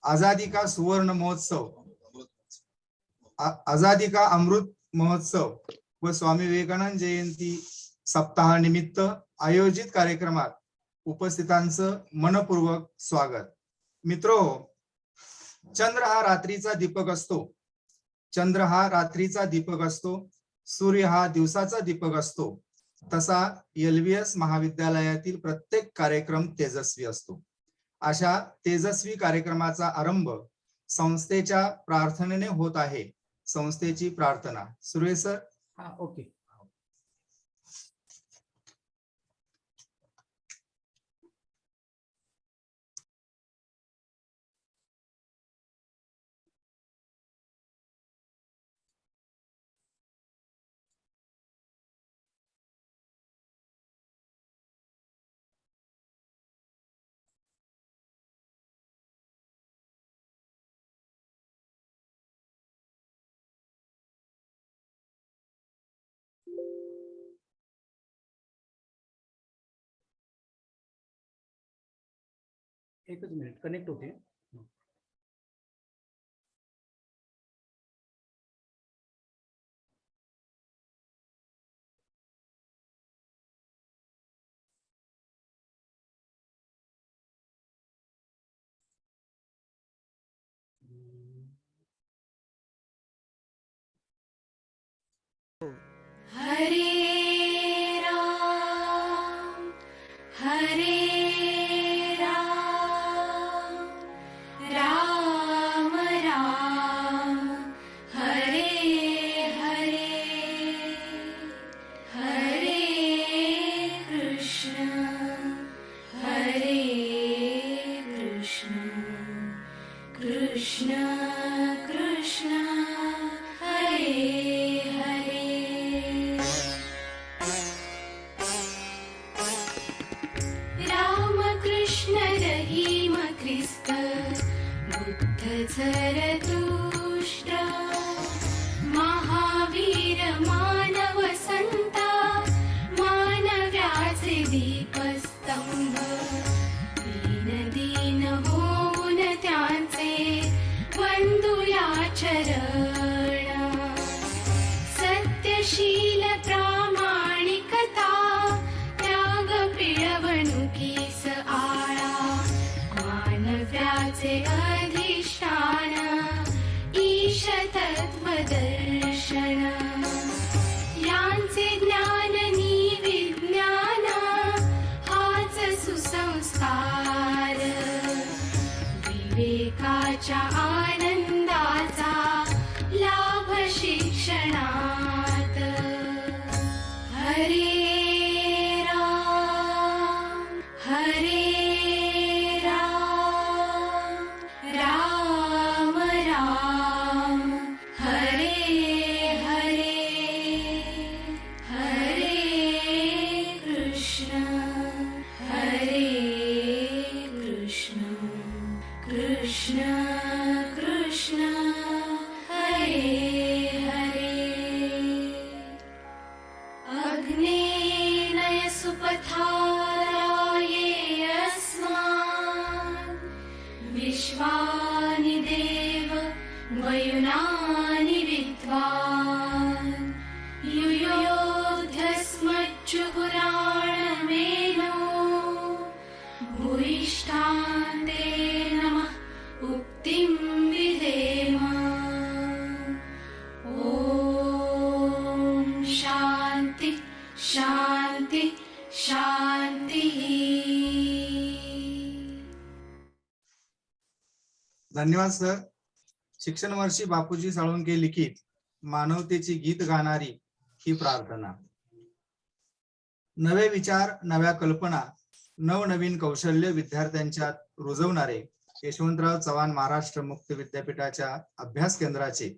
आजादी का सुवर्ण महोत्सव, आजादी का अमृत महोत्सव व स्वामी विवेकानंद जयंती सप्ताह निमित्त आयोजित कार्यक्रमात उपस्थितांचं मनपूर्वक स्वागत। मित्रो, चंद्र हा रात्रीचा दीपक असतो, चंद्र हा रात्रीचा दीपक असतो, सूर्य हा दिवसाचा दीपक असतो, तसा LVS महाविद्यालयातील प्रत्येक कार्यक्रम तेजस्वी असतो। अशा तेजस्वी कार्यक्रमाचा आरंभ संस्थेच्या प्रार्थनेने होत आहे। संस्थेची प्रार्थना। सुरेश सर। ओके। एकच मिनिट, कनेक्ट होते। हरे राम राम राम हरे हरे, हरे कृष्ण कृष्ण कृष्ण हरे हरे। राम कृष्ण रहीम ख्रिस्त बुद्ध झरतुष्ट्र महावीर मानव संता मानव्याचे दीपस्तंभ दीन दीन होऊन त्यांचे वंदुया चरण सत्यशील प्रामाणिकता त्याग पिळवणुकीस आळा मानव्याचे अधिष्ठान ईश तत्वदर्शन यांचे ज्ञान नि विज्ञान हाच सुसंस्कार विवेकाच्या आनंदाचा लाभ शिक्षणात। हरे राम राम राम हरे हरे, हरे कृष्ण कृष्ण कृष्ण हरे हरे। अग्नेनय सुपथाराये अस्मान् विश्वानि देव वयुनानि विद्वान् युयोध्यस्मच्चुपुराणमेनो भूयिष्ठान् ते नमः उक्तिं विधेम। ॐ शान्ति शान्ति शान्तिः। धन्यवाद सर। शिक्षण वर्षी बापूजी साळुंखे लिखित मानवतेची गीत गाणारी ही प्रार्थना। नवे विचार, नव्या कल्पना, नवनवीन कौशल्य विद्यार्थ्यांच्यात रुजवणारे यशवंतराव चव्हाण महाराष्ट्र मुक्त विद्यापीठाच्या अभ्यास केंद्राचे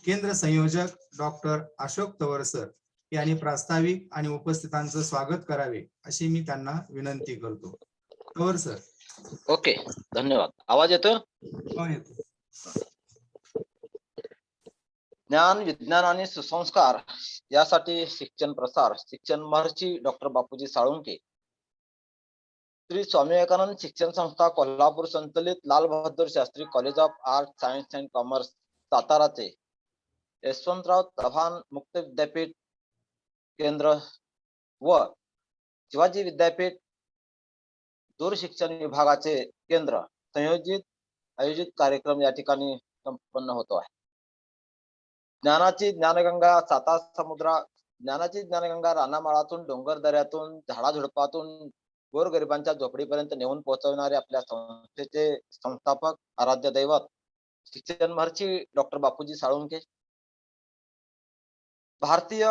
केंद्र संयोजक डॉक्टर अशोक तवर सर यांनी प्रास्ताविक आणि उपस्थितांचं स्वागत करावे अशी मी त्यांना विनंती करतो। तवर सर। ओके, धन्यवाद। आवाज येतो? हो, येतो। ज्ञान विज्ञान आणि सुसंस्कार यासाठी शिक्षण प्रसार शिक्षण महर्षी डॉक्टर बापूजी साळुंखे श्री स्वामी विवेकानंद शिक्षण संस्था कोल्हापूर संचलित Lal Bahadur Shastri college of art science and commerce साताराचे यशवंतराव चव्हाण मुक्त विद्यापीठ केंद्र व शिवाजी विद्यापीठ दूरशिक्षण विभागाचे केंद्र आयोजित कार्यक्रम या ठिकाणी संपन्न होतो आहे. ज्ञानाची ज्ञानगंगा साता समुद्रा ज्ञानाची ज्ञानगंगा रानामाळातून डोंगर दऱ्यातून झाडाझुडपातून गोरगरिबांच्या झोपडीपर्यंत नेऊन पोहोचवणारे आपल्या संस्थेचे संस्थापक आराध्य दैवत शिक्षण महर्षी डॉक्टर बापूजी साळुंखे, भारतीय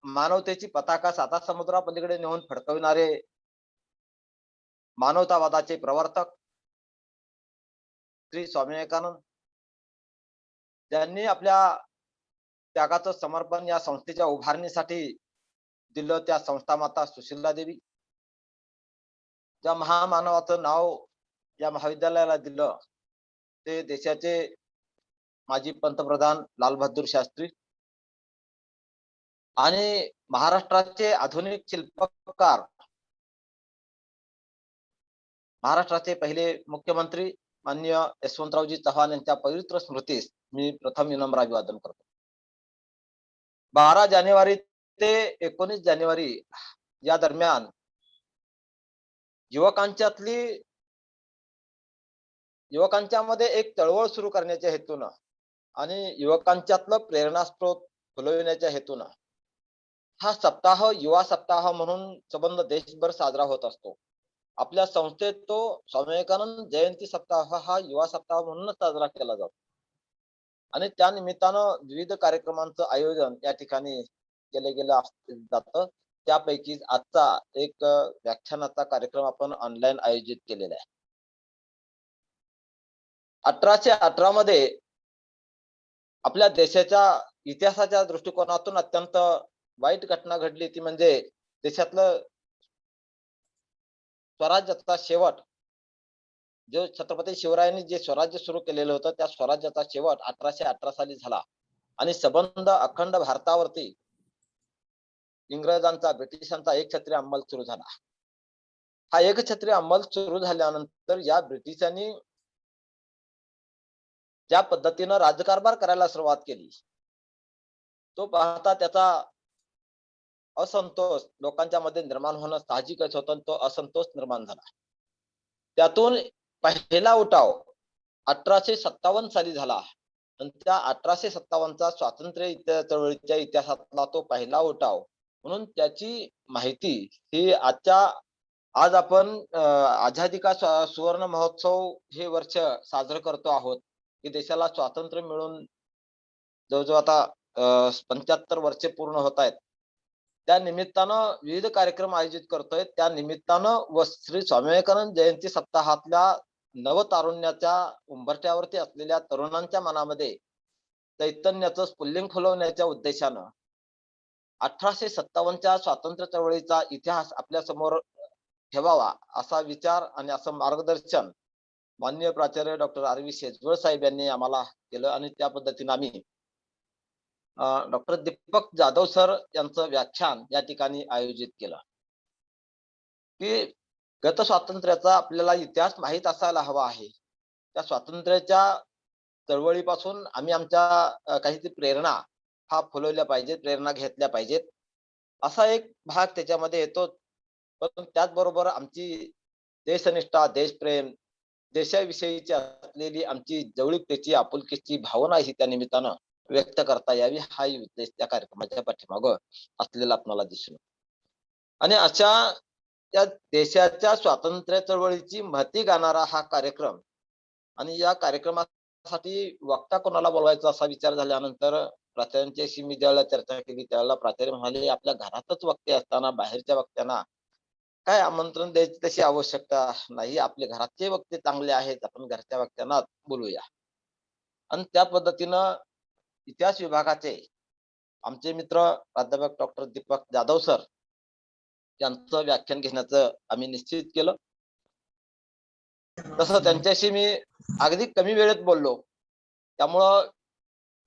मानवतेची पताका साता समुद्रापलीकडे नेऊन फडकविणारे मानवतावादाचे प्रवर्तक श्री स्वामी विवेकानंद, ज्यांनी आपल्या त्यागाचं समर्पण या संस्थेच्या उभारणीसाठी दिलं, त्या संस्था माता सुशीला देवी, ज्या महामानवाचं नाव या महाविद्यालयाला दिलं ते देशाचे माजी पंतप्रधान लाल बहादूर शास्त्री आणि महाराष्ट्राचे आधुनिक शिल्पकार, महाराष्ट्राचे पहिले मुख्यमंत्री माननीय यशवंतरावजी चव्हाण यांच्या पवित्र स्मृतीस मी प्रथम विनम्र अभिवादन करतो. 12 जानेवारी ते 19 जानेवारी या दरम्यान युवकांच्यामध्ये एक चळवळ सुरू करण्याच्या हेतूनं आणि युवकांच्यातलं प्रेरणास्त्रोत फुलविण्याच्या हेतूनं हा सप्ताह युवा सप्ताह म्हणून संबंध देशभर साजरा होत असतो. आपल्या संस्थेत तो स्वामी विवेकानंद जयंती सप्ताह हा युवा सप्ताह म्हणूनच साजरा केला जातो आणि त्या निमित्तानं विविध कार्यक्रमांचं आयोजन या ठिकाणी केलं गेलं जातं. त्यापैकी आजचा एक व्याख्यानाचा कार्यक्रम आपण ऑनलाईन आयोजित केलेला आहे. 1818 मध्ये आपल्या देशाच्या इतिहासाच्या दृष्टिकोनातून अत्यंत वाईट घटना घडली, ती म्हणजे देशातलं स्वराज्याचा शेवट, जो छत्रपती शिवरायांनी जे स्वराज्य सुरू केलेलं होतं त्या स्वराज्याचा शेवट 1818 साली झाला आणि संबंध अखंड भारतावरती इंग्रजांचा ब्रिटिशांचा एकछत्री अंमल सुरू झाला. हा एकछत्री अंमल सुरू झाल्यानंतर या ब्रिटिशांनी ज्या पद्धतीनं राजकारभार करायला सुरुवात केली तो पाहता त्याचा असंतोष लोकांच्या मध्ये निर्माण होणं साहजिकच होतं. तो असंतोष निर्माण झाला. त्यातून पहिला उठाव 1857 साली झाला आणि त्या 1857चा स्वातंत्र्य चळवळीच्या इतिहासातला तो पहिला उठाव म्हणून त्याची माहिती ही आज आपण आझादी का सुवर्ण महोत्सव हे वर्ष साजरं करतो आहोत की देशाला स्वातंत्र्य मिळून जवळजवळ आता 75 वर्षे पूर्ण होत आहेत. त्या निमित्तानं विविध कार्यक्रम आयोजित करतोय. त्या निमित्तानं व श्री स्वामी विवेकानंद जयंती सप्ताहातल्या नवतारुण्याच्या उंबरठ्यावरती असलेल्या तरुणांच्या मनामध्ये चैतन्याचं स्फुल्लिंग फुलवण्याच्या उद्देशानं 1857च्या स्वातंत्र्य चळवळीचा इतिहास आपल्या समोर ठेवावा असा विचार आणि असं मार्गदर्शन माननीय प्राचार्य डॉक्टर आर.व्ही. शेजवळ साहेब यांनी आम्हाला केलं आणि त्या पद्धतीने आम्ही डॉक्टर दीपक जाधव सर यांचं व्याख्यान या ठिकाणी आयोजित केलं की गत स्वातंत्र्याचा आपल्याला इतिहास माहीत असायला हवा आहे. त्या स्वातंत्र्याच्या चळवळीपासून आम्ही आमच्या काही प्रेरणा हा फुलवल्या पाहिजेत, प्रेरणा घेतल्या पाहिजेत असा एक भाग त्याच्यामध्ये येतो. पण त्याचबरोबर आमची देशनिष्ठा, देशप्रेम, देशाविषयीची असलेली आमची जवळीकतेची, आपुलकीची भावना ही त्या निमित्तानं व्यक्त करता यावी हा उद्देश त्या कार्यक्रमाच्या पाठीमागं असलेला आपल्याला दिसून. आणि अशा त्या देशाच्या स्वातंत्र्य चळवळीची महती गाणारा हा कार्यक्रम आणि या कार्यक्रमासाठी वक्ता कोणाला बोलवायचा असा विचार झाल्यानंतर प्राचार्यांच्याशी मी ज्यावेळेला चर्चा केली त्यावेळेला प्राचार्य म्हणाले आपल्या घरातच वक्ते असताना बाहेरच्या वक्त्यांना काय आमंत्रण द्यायची तशी आवश्यकता नाही. आपले घरातले वक्ते चांगले आहेत, आपण घरच्या वक्त्यांना बोलूया. आणि त्या पद्धतीनं इतिहास विभागाचे आमचे मित्र प्राध्यापक डॉक्टर दीपक जाधव सर यांचं व्याख्यान घेण्याचं आम्ही निश्चित केलं. तसं त्यांच्याशी मी अगदी कमी वेळेत बोललो, त्यामुळं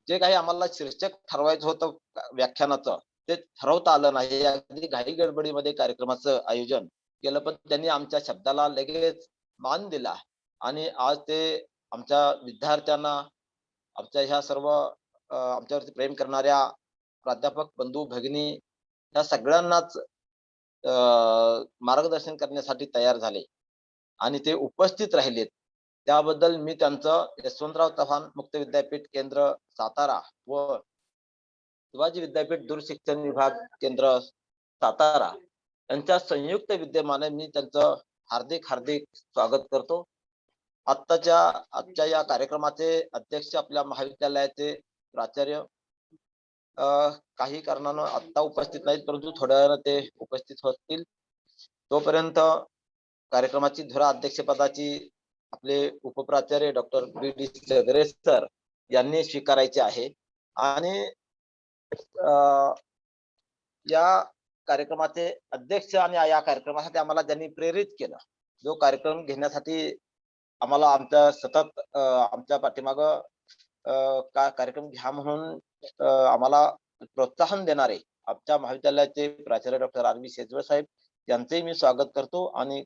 जे काही आम्हाला शीर्षक ठरवायचं होतं व्याख्यानाचं ते ठरवता आलं नाही. अगदी घाई गडबडीमध्ये कार्यक्रमाचं आयोजन केलं, पण त्यांनी आमच्या शब्दाला लगेच मान दिला आणि आज ते आमच्या विद्यार्थ्यांना, आमच्या ह्या सर्व आमच्यावरती प्रेम करणाऱ्या प्राध्यापक बंधू भगिनी या सगळ्यांनाच मार्गदर्शन करण्यासाठी तयार झाले आणि ते उपस्थित राहिलेत. त्याबद्दल मी त्यांचं यशवंतराव चव्हाण मुक्त विद्यापीठ केंद्र सातारा व शिवाजी विद्यापीठ दूरशिक्षण विभाग केंद्र सातारा यांच्या संयुक्त विद्यमाने मी त्यांचं हार्दिक हार्दिक स्वागत करतो. आजच्या या कार्यक्रमाचे अध्यक्ष आपल्या महाविद्यालयाचे प्राचार्य काही कारणानं आत्ता उपस्थित नाहीत, परंतु थोड्या वेळानं ते उपस्थित होतील. तोपर्यंत कार्यक्रमाची धुरा अध्यक्षपदाची आपले उपप्राचार्य डॉक्टर बी.डी. सगरे सर यांनी स्वीकारायचे आहे आणि या कार्यक्रमाचे अध्यक्ष आणि या कार्यक्रमासाठी आम्हाला ज्यांनी प्रेरित केलं, जो कार्यक्रम घेण्यासाठी आम्हाला आमच्या सतत आमच्या पाठीमागं कार्यक्रम घ्या म्हणून आम्हाला प्रोत्साहन देणारे आमच्या महाविद्यालयाचे प्राचार्य डॉक्टर आर.व्ही. शेजवळ साहेब यांचेही मी स्वागत करतो आणि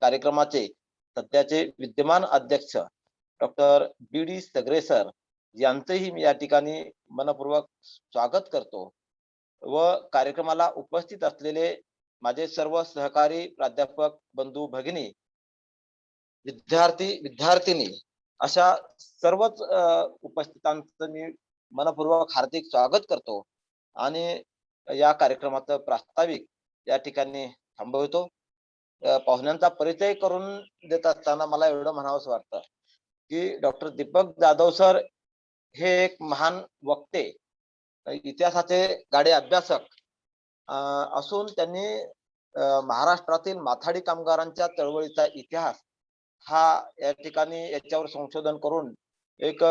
कार्यक्रमाचे सध्याचे विद्यमान अध्यक्ष डॉक्टर बी.डी. सगरे सर यांचेही मी या ठिकाणी मनपूर्वक स्वागत करतो व कार्यक्रमाला उपस्थित असलेले माझे सर्व सहकारी प्राध्यापक बंधू भगिनी, विद्यार्थिनी अशा सर्वच उपस्थितांचं मी मनपूर्वक हार्दिक स्वागत करतो आणि या कार्यक्रमाचं प्रास्ताविक या ठिकाणी थांबवतो. पाहुण्यांचा परिचय करून देत असताना मला एवढं म्हणावंसं वाटतं की डॉक्टर दीपक जाधव सर हे एक महान वक्ते, इतिहासाचे गाढे अभ्यासक असून त्यांनी महाराष्ट्रातील माथाडी कामगारांच्या चळवळीचा इतिहास हा या ठिकाणी याच्यावर संशोधन करून एक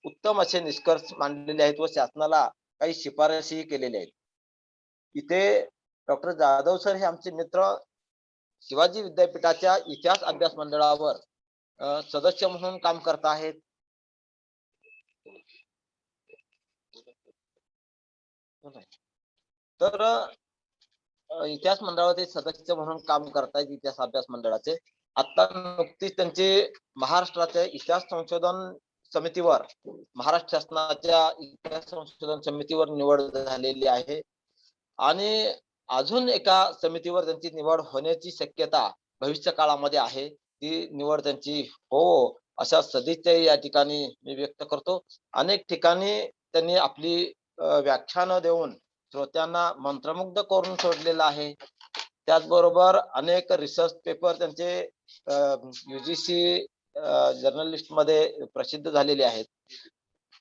उत्तम असे निष्कर्ष मांडलेले आहेत व शासनाला काही शिफारशी केलेल्या आहेत. इथे डॉक्टर जाधव सर हे आमचे मित्र शिवाजी विद्यापीठाच्या इतिहास अभ्यास मंडळावर सदस्य म्हणून काम करत आहेत. तर इतिहास मंडळाचे सदस्य म्हणून काम करतायत इतिहास अभ्यास मंडळाचे. आता नुकतीच त्यांची महाराष्ट्राच्या इतिहास संशोधन समितीवर, महाराष्ट्र शासनाच्या इतिहास संशोधन समितीवर निवड झालेली आहे आणि अजून एका समितीवर त्यांची निवड होण्याची शक्यता भविष्य काळामध्ये आहे. ती निवड त्यांची हो अशा सदिच्छा या ठिकाणी मी व्यक्त करतो. अनेक ठिकाणी त्यांनी आपली व्याख्यानं देऊन श्रोत्यांना मंत्रमुग्ध करून सोडलेलं आहे. त्याचबरोबर अनेक रिसर्च पेपर त्यांचे UGC जर्नलिस्ट मध्ये प्रसिद्ध झालेले आहेत.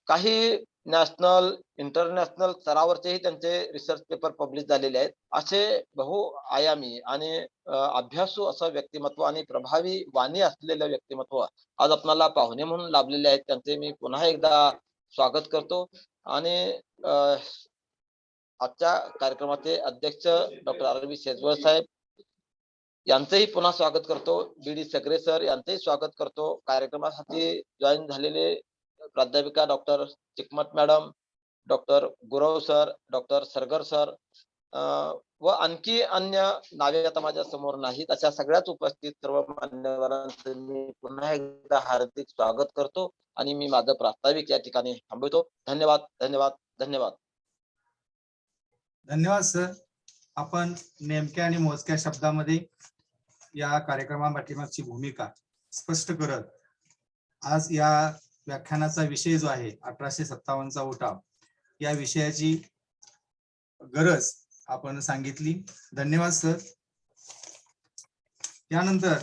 काही नॅशनल इंटरनॅशनल स्तरावरचेही त्यांचे रिसर्च पेपर पब्लिश झालेले आहेत. असे बहुआयामी आणि अभ्यासू असं व्यक्तिमत्व आणि प्रभावी वाणी असलेलं व्यक्तिमत्व आज आपल्याला पाहुणे म्हणून लाभलेले आहेत. त्यांचे मी पुन्हा एकदा स्वागत करतो आणि आजच्या कार्यक्रमाचे अध्यक्ष डॉक्टर आर.व्ही. शेजवळ साहेब यांचेही पुन्हा स्वागत करतो. बी.डी. सगरे सर यांचेही स्वागत करतो. कार्यक्रमासाठी जॉईन झालेले प्राध्यापिका doctor Chikmat madam, doctor Gurav sir, doctor Sargar sir व आणखी अन्य नावे आता माझ्या समोर नाहीत, अशा सगळ्याच उपस्थित सर्व मान्यवरांचे मी पुन्हा एकदा हार्दिक स्वागत करतो आणि मी माझं प्रास्ताविक या ठिकाणी थांबवतो. धन्यवाद, धन्यवाद, धन्यवाद. धन्यवाद सर. आपण नेमक्या आणि मोजक्या शब्दामध्ये या कार्यक्रमापाठीमागची भूमिका स्पष्ट करत आज या व्याख्यानाचा विषय जो आहे 1857चा उठाव, या विषयाची गरज आपण सांगितली. धन्यवाद सर. त्यानंतर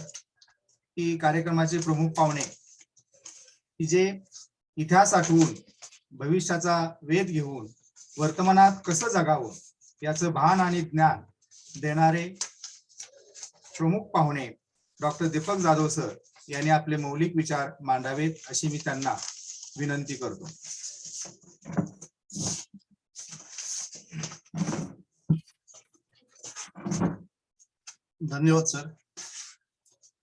की कार्यक्रमाचे प्रमुख पाहुणे की जे इतिहास आठवून भविष्याचा वेध घेऊन वर्तमानात कसं जगावं याचं भान आणि ज्ञान देणारे प्रमुख पाहुणे डॉक्टर दीपक जाधव सर यांनी आपले मौलिक विचार मांडावेत अशी मी त्यांना विनंती करतो. धन्यवाद सर.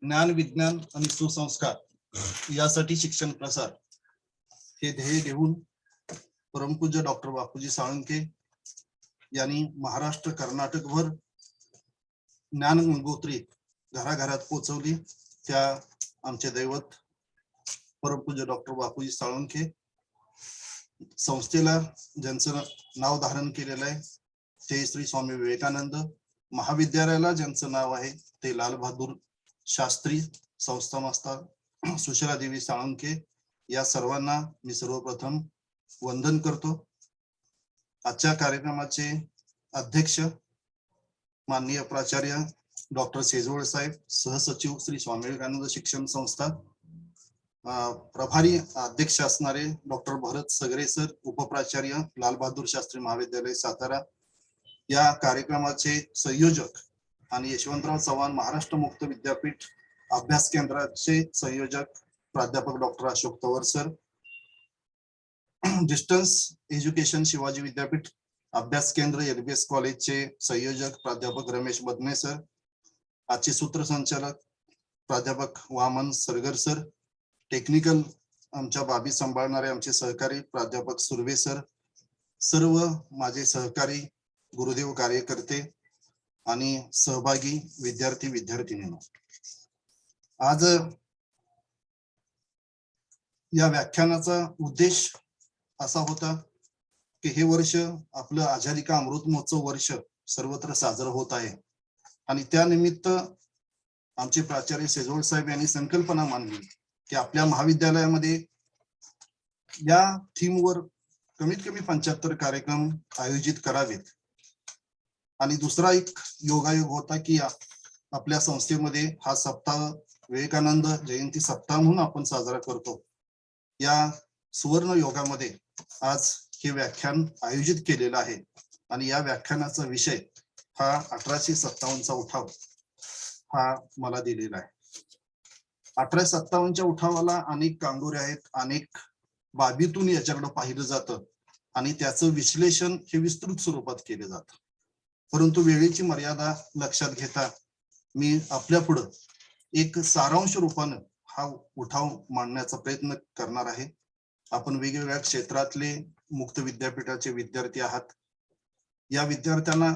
ज्ञान, विज्ञान आणि सुसंस्कार यासाठी शिक्षण प्रसार हे ध्येय घेऊन परमपूज्य डॉक्टर बापूजी साळुंखे यांनी महाराष्ट्र कर्नाटकभर ज्ञान गंगोत्री घराघरात पोहोचवली त्या आमचे दैवत परमपूज्य डॉक्टर बापूजी साळुंखे, संस्थेला ज्यांचं नाव धारण केलेलं आहे ते श्री स्वामी विवेकानंद, महाविद्यालयाला ज्यांचं नाव आहे ते लाल बहादूर शास्त्री, संस्था मास्तर सुशीला देवी साळुंखे, या सर्वांना मी सर्वप्रथम वंदन करतो. आजच्या कार्यक्रमाचे अध्यक्ष माननीय प्राचार्य डॉक्टर शेजवळ साहेब, सहसचिव श्री स्वामी विवेकानंद शिक्षण संस्था, प्रभारी अध्यक्ष असणारे डॉक्टर भरत सगरे सर, उपप्राचार्य लाल बहादूर शास्त्री महाविद्यालय सातारा, या कार्यक्रमाचे संयोजक आणि यशवंतराव चव्हाण महाराष्ट्र मुक्त विद्यापीठ अभ्यास केंद्राचे संयोजक प्राध्यापक डॉक्टर अशोक तवर सर, डिस्टन्स एज्युकेशन शिवाजी विद्यापीठ अभ्यास केंद्र एलबीएस कॉलेजचे संयोजक प्राध्यापक रमेश बदने सर, आजचे सूत्रसंचालक प्राध्यापक वामन सरगर सर, टेक्निकल आमच्या बाबी सांभाळणारे आमचे सहकारी प्राध्यापक सुर्वे सर, सर्व माझे सहकारी गुरुदेव कार्यकर्ते आणि सहभागी विद्यार्थी विद्यार्थिनींनो, आज या व्याख्यानाचा उद्देश असा होता की हे वर्ष आपलं आझादी का अमृत महोत्सव वर्ष सर्वत्र साजरं होत आहे आणि त्यानिमित्त आमचे प्राचार्य शेजवळ साहेब यांनी संकल्पना मांडली की आपल्या महाविद्यालयामध्ये या थीमवर कमीत कमी 75 कार्यक्रम आयोजित करावेत. आणि दुसरा एक योगायोग होता की आपल्या संस्थेमध्ये हा सप्ताह विवेकानंद जयंती सप्ताह म्हणून आपण साजरा करतो. या सुवर्ण योगामध्ये आज हे व्याख्यान आयोजित केलेलं आहे आणि या व्याख्यानाचा विषय हा 1857चा उठाव हा मला दिलेला आहे. 1857च्या उठावाला अनेक कांगोरे आहेत, अनेक बाबीतून याच्याकडे पाहिलं जातं आणि त्याचं विश्लेषण हे विस्तृत स्वरूपात केलं जातं. परंतु वेळेची मर्यादा लक्षात घेता मी आपल्या पुढं एक सारांश रूपानं हा उठाव मांडण्याचा प्रयत्न करणार आहे. आपण वेगवेगळ्या क्षेत्रातले मुक्त विद्यापीठाचे विद्यार्थी आहात. या विद्यार्थ्यांना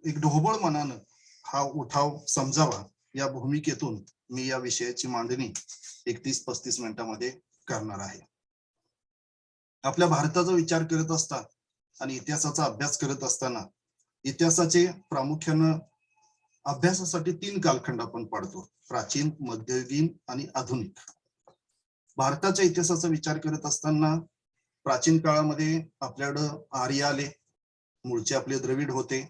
एक ढोबळ मनानं हा उठाव समजावा या भूमिकेतून मी या विषयाची मांडणी 31-35 मिनिटांमध्ये करणार आहे. आपल्या भारताचा विचार करत असता आणि इतिहासाचा अभ्यास करत असताना इतिहासाचे प्रामुख्यानं अभ्यासासाठी 3 कालखंड आपण पाडतो: प्राचीन, मध्ययुगीन आणि आधुनिक. भारताच्या इतिहासाचा विचार करत असताना प्राचीन काळामध्ये आपल्याकडं आर्य आले, मूळचे आपले द्रविड होते.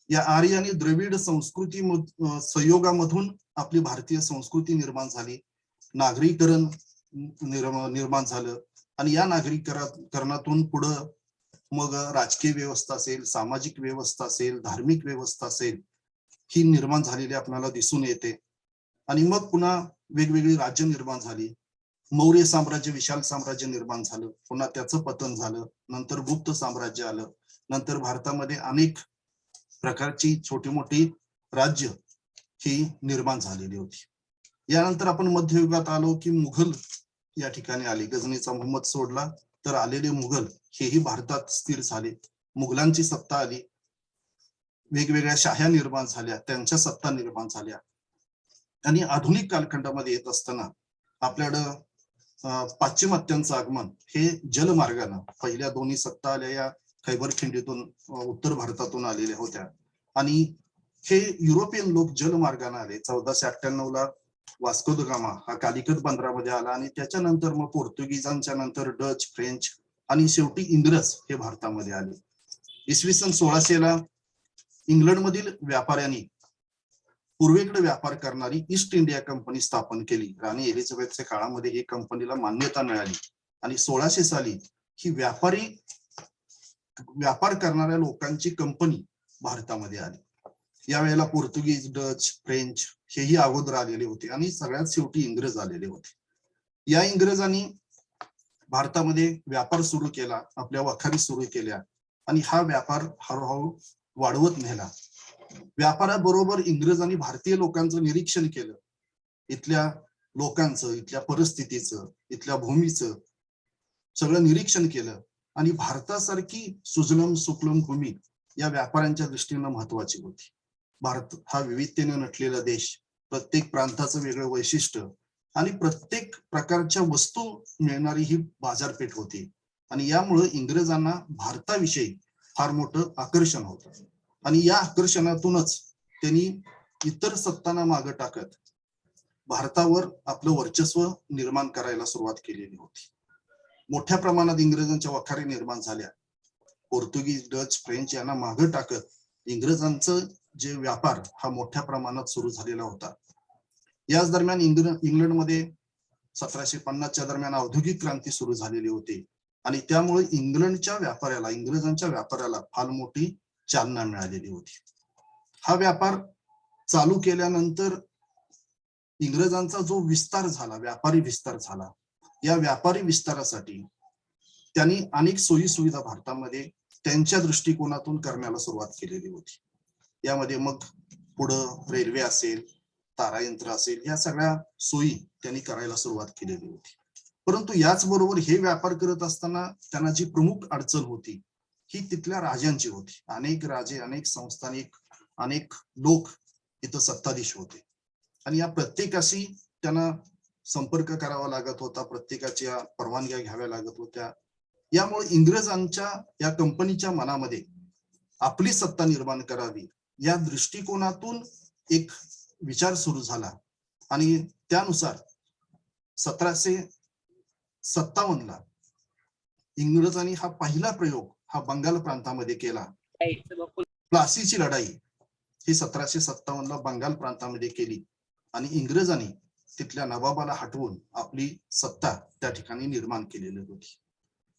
या आर्य आणि द्रविड संस्कृती संयोगामधून आपली भारतीय संस्कृती निर्माण झाली, नागरीकरण निर्माण झालं आणि या नागरीकरणातून पुढं मग राजकीय व्यवस्था असेल, सामाजिक व्यवस्था असेल, धार्मिक व्यवस्था असेल, ही निर्माण झालेली आपल्याला दिसून येते. आणि मग पुन्हा वेगवेगळी राज्य निर्माण झाली. मौर्य साम्राज्य, विशाल साम्राज्य निर्माण झालं, पुन्हा त्याचं पतन झालं. नंतर गुप्त साम्राज्य आलं. नंतर भारतामध्ये अनेक प्रकारची छोटी मोठी राज्य ही निर्माण झालेली होती. यानंतर आपण मध्ययुगात आलो की मुघल या ठिकाणी आले. गझनीचा मोहम्मद सोडला तर आलेले मुघल हेही भारतात स्थिर झाले. मुघलांची सत्ता आली, वेगवेगळ्या शाह्या निर्माण झाल्या, त्यांच्या सत्ता निर्माण झाल्या. आणि आधुनिक कालखंडामध्ये येत असताना आपल्याकडं पाश्चिमात्यांचं आगमन हे जलमार्गानं, पहिल्या दोन्ही सत्ता आल्या या खैबर खिंडीतून, उत्तर भारतातून आलेल्या होत्या आणि हे युरोपियन लोक जलमार्गाने आले. 1498ला वास्को द गामा हा कालिकत बंदरामध्ये आला आणि त्याच्यानंतर मग पोर्तुगीजांच्या नंतर डच, फ्रेंच आणि शेवटी इंग्रज हे भारतामध्ये आले. इसवी सन 1600ला इंग्लंडमधील व्यापाऱ्यांनी पूर्वेकडे व्यापार करणारी ईस्ट इंडिया कंपनी स्थापन केली. राणी एलिझाबेथच्या काळामध्ये ही कंपनीला मान्यता मिळाली आणि 1600 साली ही व्यापार करणाऱ्या लोकांची कंपनी भारतामध्ये आली. यावेळेला पोर्तुगीज, डच, फ्रेंच हेही अगोदर आलेले होते आणि सगळ्यात शेवटी इंग्रज आलेले होते. या इंग्रजांनी भारतामध्ये व्यापार सुरू केला, आपल्या वखारी सुरू केल्या आणि हा व्यापार हळूहळू वाढवत नेला. व्यापाराबरोबर इंग्रजांनी भारतीय लोकांचं निरीक्षण केलं, इथल्या लोकांचं, इथल्या परिस्थितीचं, इथल्या भूमीचं सगळं निरीक्षण केलं आणि भारतासारखी सुजलम सुफलम भूमी या व्यापाऱ्यांच्या दृष्टीनं महत्वाची होती. भारत हा विविधतेने नटलेला देश, प्रत्येक प्रांताचं वेगळं वैशिष्ट्य आणि प्रत्येक प्रकारच्या वस्तू मिळणारी ही बाजारपेठ होती. आणि यामुळे इंग्रजांना भारताविषयी फार मोठं आकर्षण होतं. आणि या आकर्षणातूनच त्यांनी इतर सत्तांना मागे टाकत भारतावर आपलं वर्चस्व निर्माण करायला सुरुवात केलेली होती. मोठ्या प्रमाणात इंग्रजांच्या वखारी निर्माण झाल्या. पोर्तुगीज, डच, फ्रेंच यांना मागे टाकत इंग्रजांचं जे व्यापार हा मोठ्या प्रमाणात सुरू झालेला होता. याच दरम्यान इंग्लंडमध्ये 1750च्या दरम्यान औद्योगिक क्रांती सुरू झालेली होती. आणि त्यामुळे इंग्रजांच्या व्यापाराला फार मोठी चालना मिळालेली होती. हा व्यापार चालू केल्यानंतर इंग्रजांचा जो विस्तार झाला, व्यापारी विस्तार झाला, या व्यापारी विस्तारासाठी त्यांनी अनेक सोयी सुविधा भारतामध्ये त्यांच्या दृष्टिकोनातून करण्याला सुरुवात केलेली होती. यामध्ये मग पुढं रेल्वे असेल, तारायंत्र असेल, या सगळ्या सोयी त्यांनी करायला सुरुवात केलेली होती. परंतु याच बरोबर हे व्यापार करत असताना त्यांना जी प्रमुख अडचण होती ही तिथल्या राजांची होती. अनेक राजे, अनेक संस्थानिक, अनेक लोक इथं सत्ताधीश होते आणि या प्रत्येकाशी त्यांना संपर्क करावा लागत होता, प्रत्येकाच्या परवानग्या घ्याव्या लागत होत्या. यामुळे इंग्रजांच्या या कंपनीच्या मनामध्ये आपली सत्ता निर्माण करावी या दृष्टिकोनातून एक विचार सुरू झाला. आणि त्यानुसार 1757ला इंग्रजांनी हा पहिला प्रयोग हा बंगाल प्रांतामध्ये केला. प्लासीची लढाई ही 1757ला बंगाल प्रांतामध्ये केली आणि इंग्रजांनी तिथल्या नवाबाला हटवून आपली सत्ता त्या ठिकाणी निर्माण केलेली होती.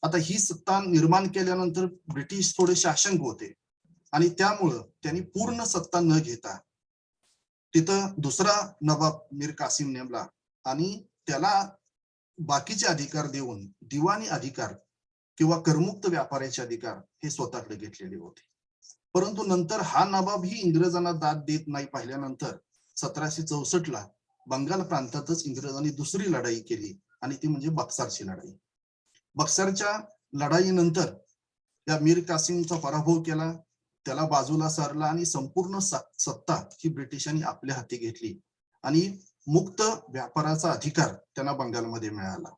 आता ही सत्ता निर्माण केल्यानंतर ब्रिटिश थोडे शासक होते आणि त्यामुळं त्यांनी पूर्ण सत्ता न घेता तिथं दुसरा नवाब मीर कासिम नेमला आणि त्याला बाकीचे अधिकार देऊन दिवाणी अधिकार किंवा करमुक्त व्यापाराचे अधिकार हे स्वतःकडे घेतलेले होते. परंतु नंतर हा नवाब ही इंग्रजांना दाद देत नाही पाहिल्यानंतर 1764ला बंगाल प्रांतातच इंग्रजांनी दुसरी लढाई केली आणि ती म्हणजे बक्सारची लढाई. बक्सारच्या लढाईनंतर या मीर कासिमचा पराभव केला, त्याला बाजूला सारला आणि संपूर्ण सत्ता ही ब्रिटिशांनी आपल्या हाती घेतली आणि मुक्त व्यापाराचा अधिकार त्यांना बंगालमध्ये मिळाला.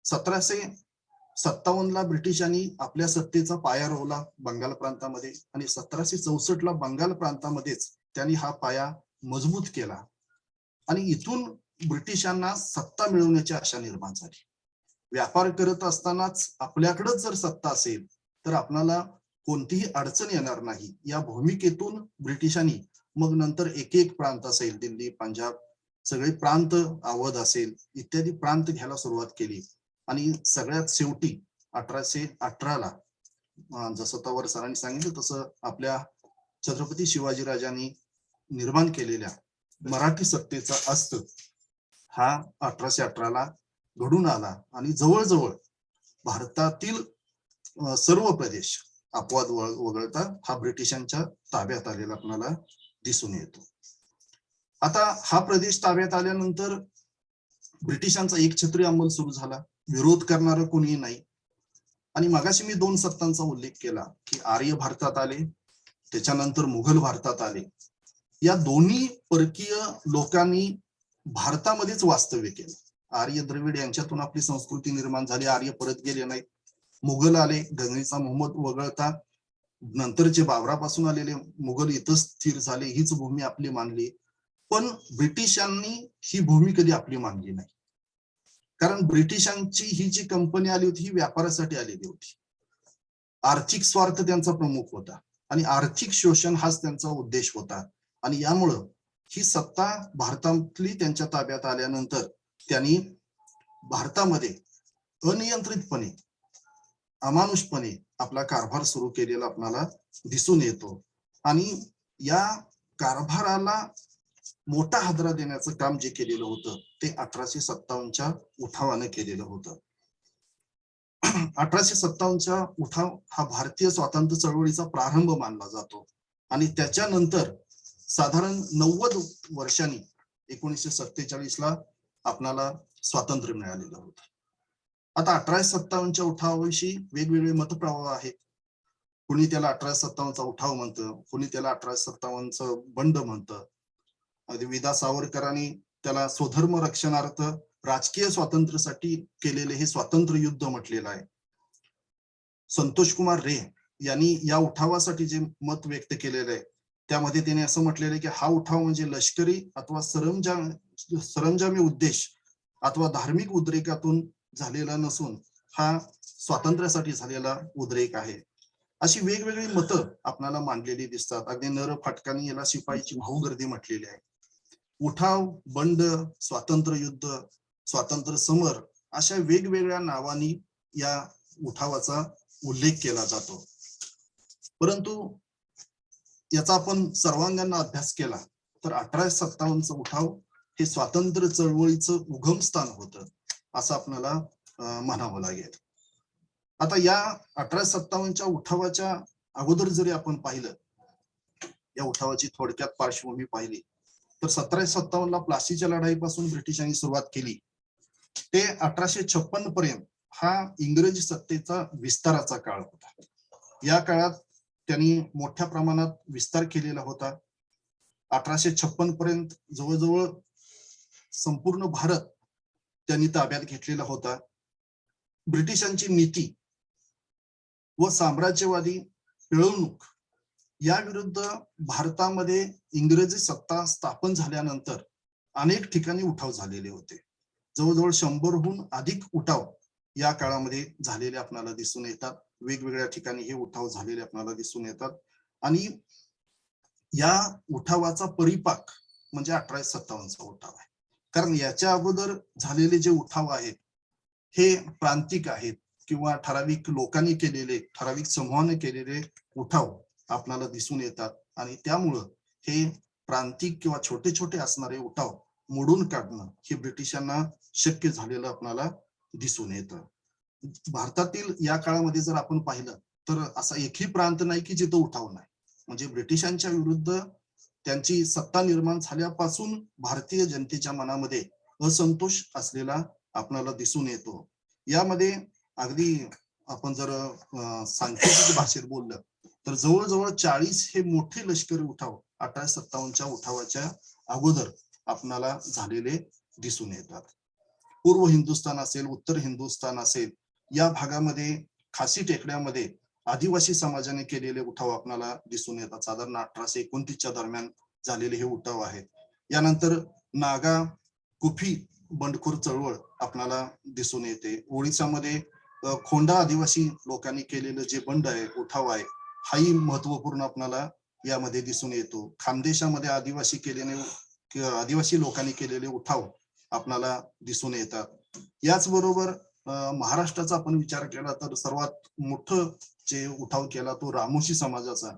1757ला ब्रिटिशांनी आपल्या सत्तेचा पाया रोवला बंगाल प्रांतामध्ये आणि 1764ला बंगाल प्रांतामध्येच त्यांनी हा पाया मजबूत केला आणि इथून ब्रिटिशांना सत्ता मिळवण्याची आशा निर्माण झाली. व्यापार करत असतानाच आपल्याकडेच जर सत्ता असेल तर आपल्याला कोणतीही अडचण येणार नाही या भूमिकेतून ब्रिटिशांनी मग नंतर एक एक प्रांत असेल, दिल्ली, पंजाब, सगळे प्रांत, अवध असेल इत्यादी प्रांत घ्यायला सुरुवात केली. आणि सगळ्यात शेवटी 1818ला जसं तवर सरांनी सांगितलं तसं आपल्या छत्रपती शिवाजीराजांनी निर्माण केलेल्या मराठी सत्तेचा अस्त हा 1818ला घडून आला आणि जवळजवळ भारतातील सर्व प्रदेश अपवाद वगळता हा ब्रिटिशांच्या ताब्यात आलेला आपल्याला दिसून येतो. आता हा प्रदेश ताब्यात आल्यानंतर ब्रिटिशांचा एकछत्री अंमल सुरू झाला, विरोध करणारं कोणी नाही. आणि मगाशी मी 2 सत्तांचा उल्लेख केला की आर्य भारतात आले, त्याच्यानंतर मुघल भारतात आले. या दोन्ही परकीय लोकांनी भारतामध्येच वास्तव्य केलं. आर्य द्रविड यांच्यातून आपली संस्कृती निर्माण झाली, आर्य परत गेले नाहीत. मुघल आले, गझनीचा मोहम्मद वगळता नंतरचे बाबरापासून आलेले मुघल इथं स्थिर झाले, हीच भूमी आपली मानली. पण ब्रिटिशांनी ही भूमी कधी आपली मानली नाही, कारण ब्रिटिशांची ही जी कंपनी आली होती ही व्यापारासाठी आलेली होती. आर्थिक स्वार्थ त्यांचा प्रमुख होता आणि आर्थिक शोषण हाच त्यांचा उद्देश होता. आणि यामुळं ही सत्ता भारतातली त्यांच्या ताब्यात आल्यानंतर त्यांनी भारतामध्ये अनियंत्रितपणे, अमानुषपणे आपला कारभार सुरू केलेला आपल्याला दिसून येतो. आणि या कारभाराला मोठा हादरा देण्याचं काम जे केलेलं होतं ते 1857च्या उठावाने केलेलं होतं. 1857चा उठाव हा भारतीय स्वातंत्र्य चळवळीचा प्रारंभ मानला जातो आणि त्याच्यानंतर साधारण 90 वर्षांनी 1947ला आपल्याला स्वातंत्र्य मिळालेलं होतं. आता 1857च्या उठावाविषयी वेगवेगळे मतप्रवाह आहेत. कुणी त्याला 1857चा उठाव म्हणतं, कुणी त्याला 1857चं बंड म्हणतं. अगदी विदा सावरकरांनी त्याला स्वधर्म रक्षणार्थ राजकीय स्वातंत्र्यासाठी केलेले हे स्वातंत्र्य युद्ध म्हटलेलं आहे. संतोष कुमार रे यांनी या उठावासाठी जे मत व्यक्त केलेलं आहे त्यामध्ये त्याने असं म्हटलेलं आहे की हा उठाव म्हणजे लष्करी अथवा सरंजामी उद्देश अथवा धार्मिक उद्रेकातून झालेला नसून हा स्वातंत्र्यासाठी झालेला उद्रेक आहे. अशी वेगवेगळी मतं आपल्याला मांडलेली दिसतात. अगदी नर फाटकांनी याला शिपाईची भाऊगर्दी म्हटलेली आहे. उठाव, बंड, स्वातंत्र्य युद्ध, स्वातंत्र्य समर अशा वेगवेगळ्या नावांनी या उठावाचा उल्लेख केला जातो. परंतु याचा आपण सर्वांगांना अभ्यास केला तर 1857चा उठाव हे स्वातंत्र्य चळवळीचं उगमस्थान होतं असं आपल्याला म्हणावं लागेल. आता या 1857च्या उठावाच्या अगोदर जरी आपण पाहिलं, या उठावाची थोडक्यात पार्श्वभूमी पाहिली तर 1757ला प्लासीच्या लढाईपासून ब्रिटिशांनी सुरुवात केली ते 1856 पर्यंत हा इंग्रजी सत्तेचा विस्ताराचा काळ होता. या काळात त्यांनी मोठ्या प्रमाणात विस्तार केलेला होता. 1856 पर्यंत जवळजवळ संपूर्ण भारत त्यांनी ताब्यात घेतलेला होता. ब्रिटिशांची नीती व साम्राज्यवादी पिळवणूक या विरुद्ध भारतामध्ये इंग्रजी सत्ता स्थापन झाल्यानंतर अनेक ठिकाणी उठाव झालेले होते. जवळजवळ 100हून अधिक उठाव या काळामध्ये झालेले आपल्याला दिसून येतात. वेगवेगळ्या ठिकाणी हे उठाव झालेले आपल्याला दिसून येतात आणि या उठावाचा परिपाक म्हणजे 1857चा उठाव आहे. कारण याच्या अगोदर झालेले जे उठाव आहेत हे प्रांतिक आहेत किंवा ठराविक लोकांनी केलेले, ठराविक समूहाने केलेले उठाव आपल्याला दिसून येतात आणि त्यामुळं हे प्रांतिक किंवा छोटे छोटे असणारे उठाव मोडून काढणं हे ब्रिटिशांना शक्य झालेलं आपल्याला दिसून येतं. भारतातील या काळामध्ये जर आपण पाहिलं तर असा एकही प्रांत नाही की जिथं उठाव नाही. म्हणजे ब्रिटिशांच्या विरुद्ध त्यांची सत्ता निर्माण झाल्यापासून भारतीय जनतेच्या मनामध्ये असंतोष असलेला आपल्याला दिसून येतो. यामध्ये अगदी आपण जर सांकेतिक भाषेत बोललं तर जवळजवळ 40 हे मोठे लष्करी उठाव 1857च्या उठावाच्या अगोदर आपणाला झालेले दिसून येतात. पूर्व हिंदुस्थान असेल, उत्तर हिंदुस्थान असेल, या भागामध्ये खासी टेकड्यामध्ये आदिवासी समाजाने केलेले उठाव आपल्याला दिसून येतात. साधारण 1829च्या दरम्यान झालेले हे उठाव आहेत. यानंतर नागा कुफी बंडखोर चळवळ आपल्याला दिसून येते. ओडिसामध्ये खोंडा आदिवासी लोकांनी केलेलं जे बंड आहे, उठाव आहे, हाही महत्वपूर्ण आपल्याला यामध्ये दिसून येतो. खानदेशामध्ये आदिवासी लोकांनी केलेले उठाव आपल्याला दिसून येतात. याचबरोबर महाराष्ट्राचा आपण विचार केला तर सर्वात मोठं जे उठाव केला तो रामोशी समाजाचा.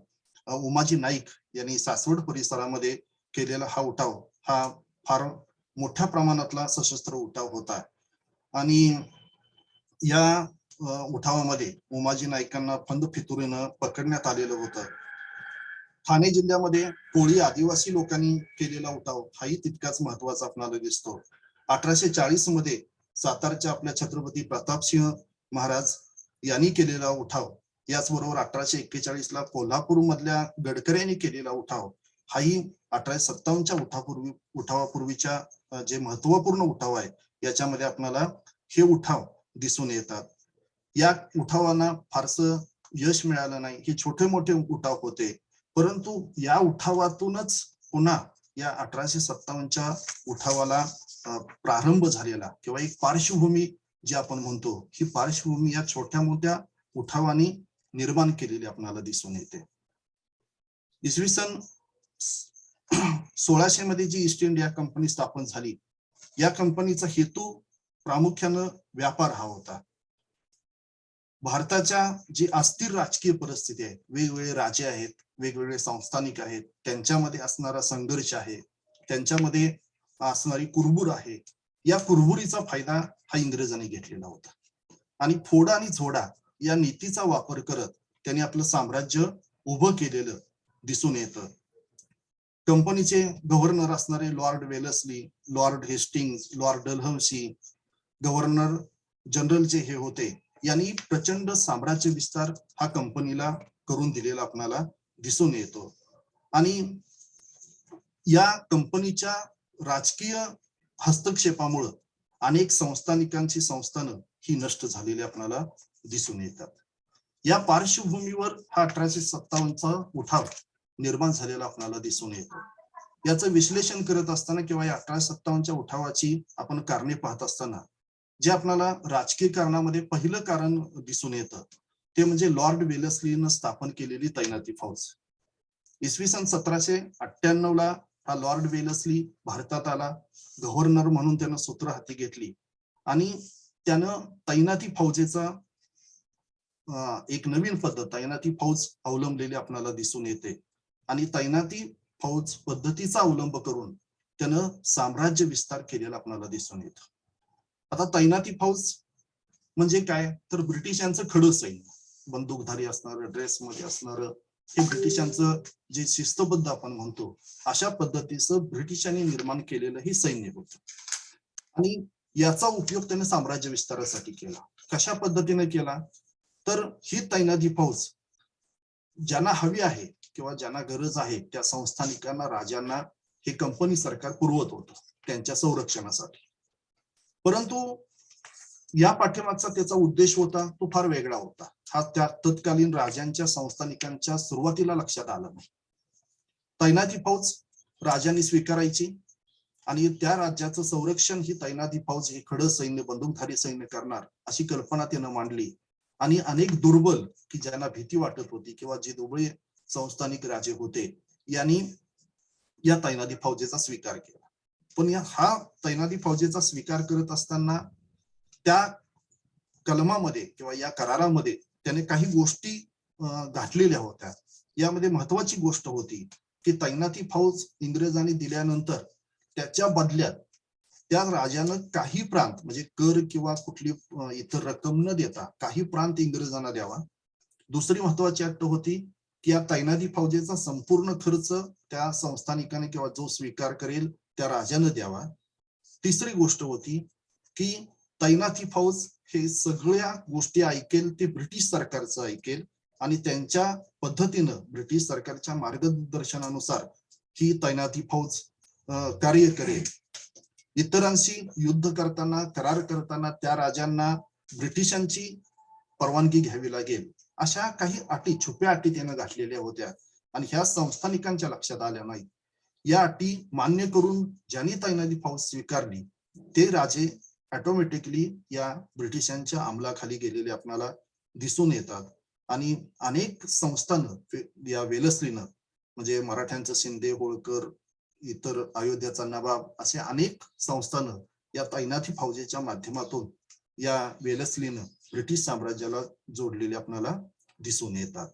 उमाजी नाईक यांनी सासवड परिसरामध्ये केलेला हा उठाव हा फार मोठ्या प्रमाणातला सशस्त्र उठाव होता आणि या उठावामध्ये उमाजी नाईकांना फंद फितुरीनं पकडण्यात आलेलं होतं. ठाणे जिल्ह्यामध्ये कोळी आदिवासी लोकांनी केलेला उठाव हाही तितकाच महत्वाचा आपल्याला दिसतो. 1840 मध्ये सातारच्या आपल्या छत्रपती प्रतापसिंह महाराज यांनी केलेला उठाव, याचबरोबर 1841 ला कोल्हापूर मधल्या गडकऱ्यांनी केलेला उठाव हाही 1857च्या उठावापूर्वीच्या जे महत्वपूर्ण उठाव आहे याच्यामध्ये आपल्याला हे उठाव दिसून येतात. या उठावांना फारसं यश मिळालं नाही. हे छोटे मोठे उठाव होते, परंतु या उठावातूनच पुन्हा या 1857च्या उठावाला प्रारंभ झालेला किंवा एक पार्श्वभूमी जी आपण म्हणतो, ही पार्श्वभूमी या छोट्या मोठ्या उठावांनी निर्माण केलेली आपल्याला दिसून येते. इसवी सन 1600 मध्ये जी ईस्ट इंडिया कंपनी स्थापन झाली, या कंपनीचा हेतू प्रामुख्यानं व्यापार हा होता. भारताच्या जी अस्थिर राजकीय परिस्थिती आहे, वेगवेगळे राजे आहेत, वेगवेगळे संस्थानिक आहेत, त्यांच्यामध्ये असणारा संघर्ष आहे, त्यांच्यामध्ये असणारी कुरबुर आहे, या कुरबुरीचा फायदा हा इंग्रजांनी घेतलेला होता आणि फोडा आणि झोडा या नीतीचा वापर करत त्यांनी आपलं साम्राज्य उभं केलेलं दिसून येतं. कंपनीचे गव्हर्नर असणारे Lord Wellesley, Lord Hastings, Lord Dalhousie, governor general जे हे होते, यांनी प्रचंड साम्राज्य विस्तार हा कंपनीला करून दिलेला आपल्याला दिसून येतो. आणि या कंपनीच्या राजकीय हस्तक्षेपामुळं अनेक संस्थानिकांची संस्थानं ही नष्ट झालेली आपल्याला दिसून येतात. या पार्श्वभूमीवर हा 1857चा उठाव निर्माण झालेला आपल्याला दिसून येतो. याचं विश्लेषण करत असताना किंवा या 1857च्या उठावाची आपण कारणे पाहत असताना जे आपल्याला राजकीय कारणामध्ये पहिलं कारण दिसून येतं ते म्हणजे लॉर्ड वेलेस्लीनं स्थापन केलेली तैनाती फौज. इसवी सन 1798 हा लॉर्ड वेलेस्ली भारतात आला. गव्हर्नर म्हणून त्यानं सूत्र हाती घेतली आणि त्यानं तैनाती फौजेचा एक नवीन पद्धत तैनाती फौज अवलंबलेली आपल्याला दिसून येते आणि तैनाती फौज पद्धतीचा अवलंब करून त्यानं साम्राज्य विस्तार केलेला आपल्याला दिसून येतं. आता तैनाती फौज म्हणजे काय तर ब्रिटिशांचं खडं सैन्य, बंदूकधारी असणारं, ड्रेसमध्ये असणारं, हे ब्रिटिशांचं जे शिस्तबद्ध आपण म्हणतो अशा पद्धतीचं ब्रिटिशांनी निर्माण केलेलं हे सैन्य होतं आणि याचा उपयोग त्याने साम्राज्य विस्तारासाठी केला. कशा पद्धतीने केला तर ही तैनाती फौज ज्यांना हवी आहे किंवा ज्यांना गरज आहे त्या संस्थानिकांना, राजांना हे कंपनी सरकार पुरवत होतं त्यांच्या संरक्षणासाठी. परंतु या पाठीमागचा त्याचा उद्देश होता तो फार वेगळा होता. हा त्या तत्कालीन राजांच्या, संस्थानिकांच्या सुरुवातीला लक्षात आला नाही. तैनाती फौज राजांनी स्वीकारायची आणि त्या राज्याचं संरक्षण ही तैनाती फौज हे खडं सैन्य, बंदूकधारी सैन्य करणार अशी कल्पना त्यानं मांडली आणि अनेक दुर्बल की ज्यांना भीती वाटत होती किंवा जे दुबळे संस्थानिक राजे होते यांनी या तैनाती फौजेचा स्वीकार केला. पण हा तैनाती फौजेचा स्वीकार करत असताना त्या कलमामध्ये किंवा या करारामध्ये त्याने काही गोष्टी घातलेल्या होत्या. यामध्ये महत्वाची गोष्ट होती की तैनाती फौज इंग्रजांनी दिल्यानंतर त्याच्या बदल्यात त्या राजानं काही प्रांत म्हणजे कर किंवा कुठली इतर रक्कम न देता काही प्रांत इंग्रजांना द्यावा. दुसरी महत्वाची अट होती की या तैनाती फौजेचा संपूर्ण खर्च त्या संस्थानिकाने किंवा जो स्वीकार करेल त्या राजानं द्यावा. तिसरी गोष्ट होती की तैनाती फौज हे सगळ्या गोष्टी ऐकेल ते ब्रिटिश सरकारचं ऐकेल आणि त्यांच्या पद्धतीनं ब्रिटिश सरकारच्या मार्गदर्शनानुसार ही तैनाती फौज कार्य करेल. इतरांशी युद्ध करताना, करार करताना त्या राजांना ब्रिटिशांची परवानगी घ्यावी लागेल अशा काही अटी, छुप्या अटी त्यानं घातलेल्या होत्या आणि ह्या संस्थानिकांच्या लक्षात आल्या नाहीत. या अटी मान्य करून ज्यांनी तैनाती फौज स्वीकारली ते राजे ऑटोमॅटिकली या ब्रिटिशांच्या अंमलाखाली गेलेले आपल्याला दिसून येतात आणि अनेक संस्थानं या वेलस्लीनं म्हणजे मराठ्यांचं शिंदे, होळकर, इतर अयोध्याचा नवाब असे अनेक संस्थानं या तैनाती फौजेच्या माध्यमातून या वेलस्लीनं ब्रिटिश साम्राज्याला जोडलेले आपल्याला दिसून येतात.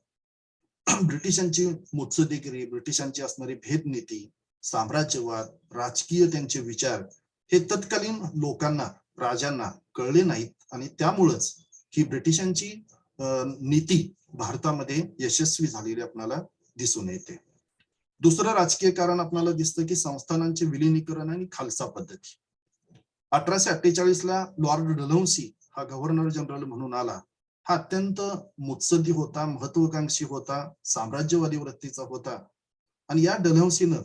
ब्रिटिशांची मुत्सद्देगिरी, ब्रिटिशांची असणारी भेदनीती, साम्राज्यवाद, राजकीय त्यांचे विचार हे तत्कालीन लोकांना, राजांना कळले नाहीत आणि त्यामुळेच ही ब्रिटिशांची नीती भारतामध्ये यशस्वी झालेली आपल्याला दिसून येते. दुसरं राजकीय कारण आपल्याला दिसतं की संस्थानांचे विलिनीकरण आणि खालसा पद्धती. 1848 लॉर्ड डलहौसी हा गव्हर्नर जनरल म्हणून आला. हा अत्यंत मुत्सद्दी होता, महत्वाकांक्षी होता, साम्राज्यवादी वृत्तीचा होता आणि या डलहौसीनं